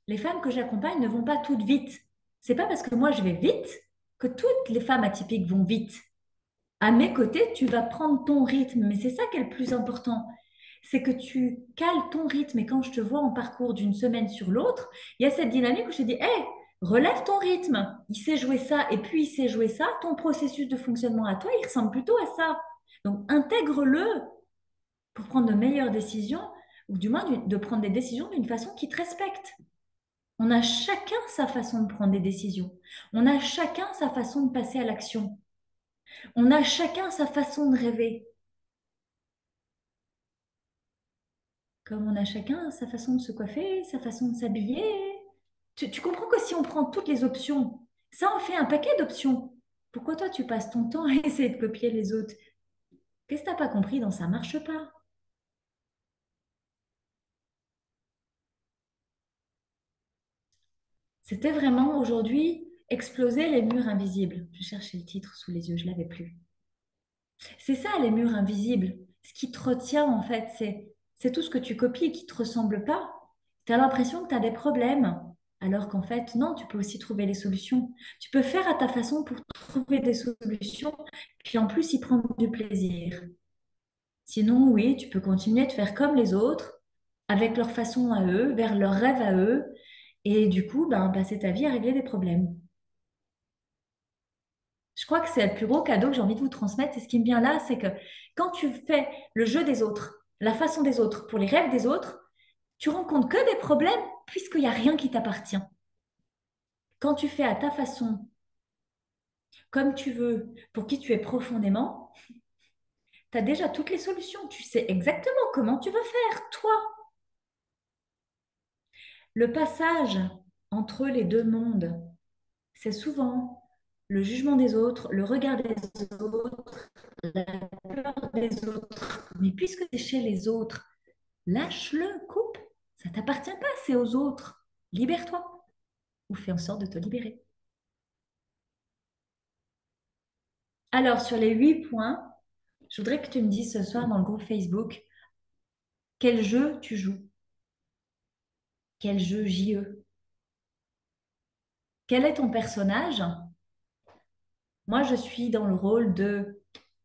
Les femmes que j'accompagne ne vont pas toutes vite. C'est pas parce que moi je vais vite que toutes les femmes atypiques vont vite. À mes côtés, tu vas prendre ton rythme, mais c'est ça qui est le plus important. C'est que tu cales ton rythme. Et quand je te vois en parcours d'une semaine sur l'autre, il y a cette dynamique où je te dis, hé, relève ton rythme. Il sait jouer ça et puis il sait jouer ça. Ton processus de fonctionnement à toi, il ressemble plutôt à ça. Donc intègre-le pour prendre de meilleures décisions, ou du moins de prendre des décisions d'une façon qui te respecte. On a chacun sa façon de prendre des décisions. On a chacun sa façon de passer à l'action. On a chacun sa façon de rêver. Comme on a chacun sa façon de se coiffer, sa façon de s'habiller. Tu comprends que si on prend toutes les options, ça en fait un paquet d'options. Pourquoi toi tu passes ton temps à essayer de copier les autres? Qu'est-ce que tu n'as pas compris dans ça marche pas? C'était vraiment aujourd'hui exploser les murs invisibles. Je cherchais le titre sous les yeux, je l'avais plus. C'est ça, les murs invisibles. Ce qui te retient, en fait, c'est tout ce que tu copies et qui ne te ressemble pas. Tu as l'impression que tu as des problèmes, alors qu'en fait, non, tu peux aussi trouver les solutions. Tu peux faire à ta façon pour trouver des solutions, puis en plus y prendre du plaisir. Sinon, oui, tu peux continuer de faire comme les autres, avec leur façon à eux, vers leurs rêves à eux, et du coup, ben, passer ta vie à régler des problèmes. Je crois que c'est le plus gros cadeau que j'ai envie de vous transmettre. Et ce qui me vient là, c'est que quand tu fais le jeu des autres, la façon des autres, pour les rêves des autres, tu rencontres que des problèmes puisqu'il n'y a rien qui t'appartient. Quand tu fais à ta façon, comme tu veux, pour qui tu es profondément, tu as déjà toutes les solutions. Tu sais exactement comment tu veux faire, toi. Le passage entre les deux mondes, c'est souvent le jugement des autres, le regard des autres, la peur des autres. Mais puisque c'est chez les autres, lâche-le, coupe. Ça t'appartient pas, c'est aux autres. Libère-toi ou fais en sorte de te libérer. Alors, sur les 8 points, je voudrais que tu me dises ce soir dans le groupe Facebook quel jeu tu joues, quel jeu JE, quel est ton personnage. Moi, je suis dans le rôle de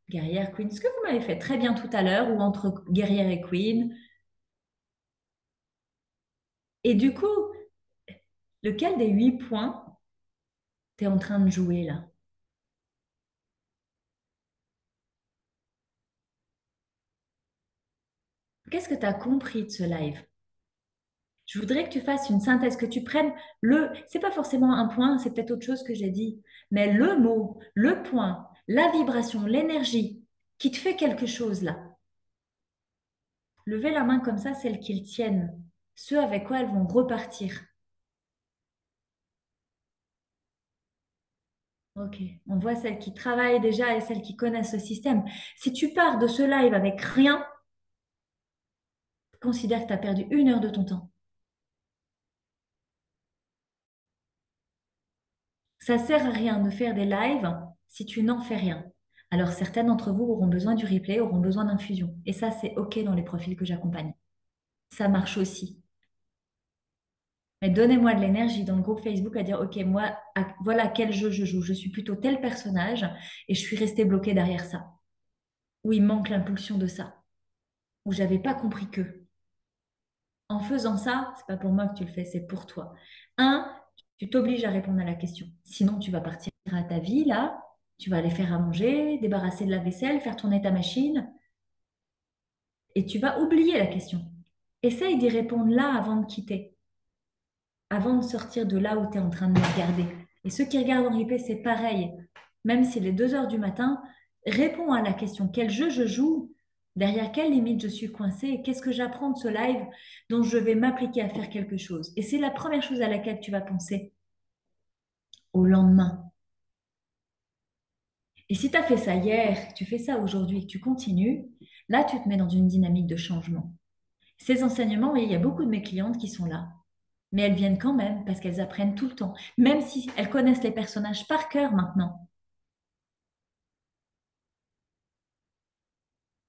guerrière queen, ce que vous m'avez fait très bien tout à l'heure, ou entre guerrière et queen. Et du coup, lequel des 8 points tu es en train de jouer là? Qu'est-ce que tu as compris de ce live? Je voudrais que tu fasses une synthèse, que tu prennes c'est pas forcément un point, c'est peut-être autre chose que j'ai dit, mais le mot, le point, la vibration, l'énergie qui te fait quelque chose là. Levez la main comme ça, celles qui le tiennent, ceux avec quoi elles vont repartir. Ok, on voit celles qui travaillent déjà et celles qui connaissent le système. Si tu pars de ce live avec rien, considère que tu as perdu 1 heure de ton temps. Ça sert à rien de faire des lives si tu n'en fais rien. Alors certaines d'entre vous auront besoin du replay, auront besoin d'infusion. Et ça, c'est OK dans les profils que j'accompagne. Ça marche aussi. Mais donnez-moi de l'énergie dans le groupe Facebook à dire, OK, moi, voilà quel jeu je joue. Je suis plutôt tel personnage et je suis restée bloquée derrière ça. Ou il manque l'impulsion de ça. Ou j'avais pas compris que. En faisant ça, c'est pas pour moi que tu le fais, c'est pour toi. Un, tu t'obliges à répondre à la question. Sinon, tu vas partir à ta vie, là. Tu vas aller faire à manger, débarrasser de la vaisselle, faire tourner ta machine. Et tu vas oublier la question. Essaye d'y répondre là avant de quitter, avant de sortir de là où tu es en train de me regarder. Et ceux qui regardent en replay, c'est pareil. Même s'il est 2 heures du matin, réponds à la question, quel jeu je joue? Derrière quelle limite je suis coincée? Et qu'est-ce que j'apprends de ce live dont je vais m'appliquer à faire quelque chose? Et c'est la première chose à laquelle tu vas penser au lendemain. Et si tu as fait ça hier, que tu fais ça aujourd'hui, que tu continues, là, tu te mets dans une dynamique de changement. Ces enseignements, oui, il y a beaucoup de mes clientes qui sont là. Mais elles viennent quand même parce qu'elles apprennent tout le temps, même si elles connaissent les personnages par cœur maintenant.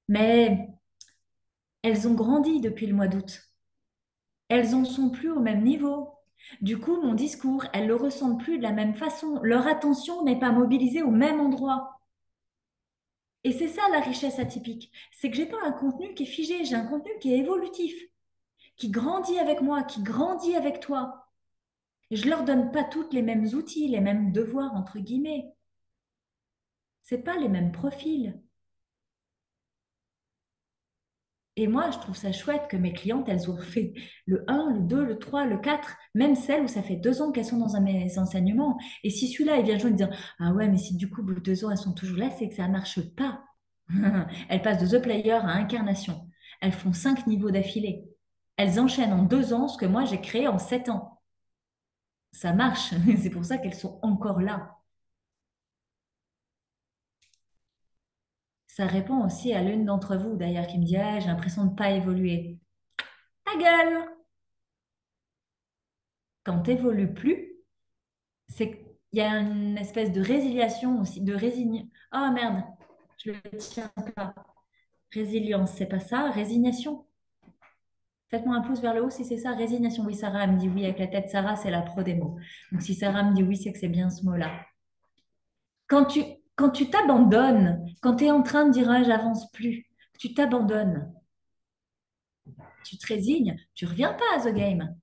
Mais elles ont grandi depuis le mois d'août. Elles en sont plus au même niveau. Du coup, mon discours, elles le ressentent plus de la même façon. Leur attention n'est pas mobilisée au même endroit. Et c'est ça la richesse atypique. C'est que j'ai pas un contenu qui est figé, j'ai un contenu qui est évolutif, qui grandit avec moi, qui grandit avec toi. Et je leur donne pas toutes les mêmes outils, les mêmes devoirs, entre guillemets. C'est pas les mêmes profils. Et moi, je trouve ça chouette que mes clientes, elles ont fait le 1, le 2, le 3, le 4, même celles où ça fait 2 ans qu'elles sont dans mes enseignements. Et si celui-là, il vient jouer en disant, ah ouais, mais si du coup, au bout de 2 ans, elles sont toujours là, c'est que ça ne marche pas. Elles passent de The Player à Incarnation. Elles font 5 niveaux d'affilée. Elles enchaînent en 2 ans ce que moi, j'ai créé en 7 ans. Ça marche. C'est pour ça qu'elles sont encore là. Ça répond aussi à l'une d'entre vous, d'ailleurs, qui me dit, ah, j'ai l'impression de ne pas évoluer. Ta gueule! Quand tu n'évolues plus, c'est qu'il y a une espèce de résiliation aussi, de résignation. Oh merde, je le tiens pas. Résilience, c'est pas ça. Résignation. Faites-moi un pouce vers le haut si c'est ça. Résignation. Oui, Sarah elle me dit oui avec la tête. Sarah, c'est la pro des mots. Donc si Sarah me dit oui, c'est que c'est bien ce mot-là. Quand tu quand tu t'abandonnes, quand tu es en train de dire ah, j'avance plus, tu t'abandonnes, tu te résignes, tu reviens pas à The Game.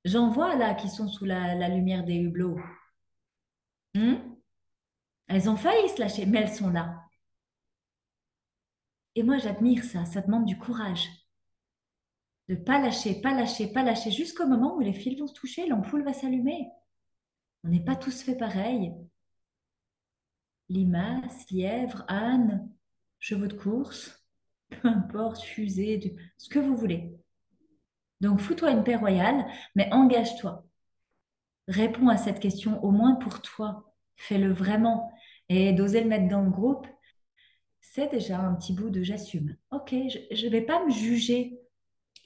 J'en vois là qui sont sous la lumière des hublots. Hmm. Elles ont failli se lâcher, mais elles sont là. Et moi, j'admire ça. Ça demande du courage. De pas lâcher, pas lâcher, pas lâcher, jusqu'au moment où les fils vont se toucher, l'ampoule va s'allumer. On n'est pas tous faits pareil. Limace, lièvre, âne, chevaux de course, peu importe, fusée, ce que vous voulez. Donc, fous-toi une paix royale, mais engage-toi. Réponds à cette question, au moins pour toi. Fais-le vraiment. Et d'oser le mettre dans le groupe, c'est déjà un petit bout de j'assume. Ok, je ne vais pas me juger.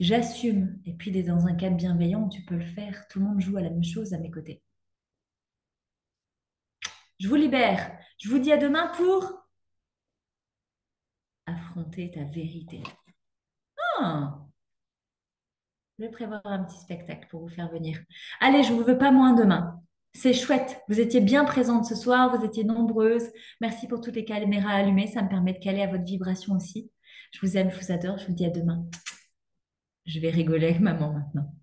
J'assume. Et puis, d'être dans un cadre bienveillant, tu peux le faire. Tout le monde joue à la même chose à mes côtés. Je vous libère. Je vous dis à demain pour affronter ta vérité. Ah, je vais prévoir un petit spectacle pour vous faire venir. Allez, je ne vous veux pas moins demain. C'est chouette. Vous étiez bien présentes ce soir. Vous étiez nombreuses. Merci pour toutes les caméras allumées. Ça me permet de caler à votre vibration aussi. Je vous aime, je vous adore. Je vous dis à demain. Je vais rigoler avec maman maintenant.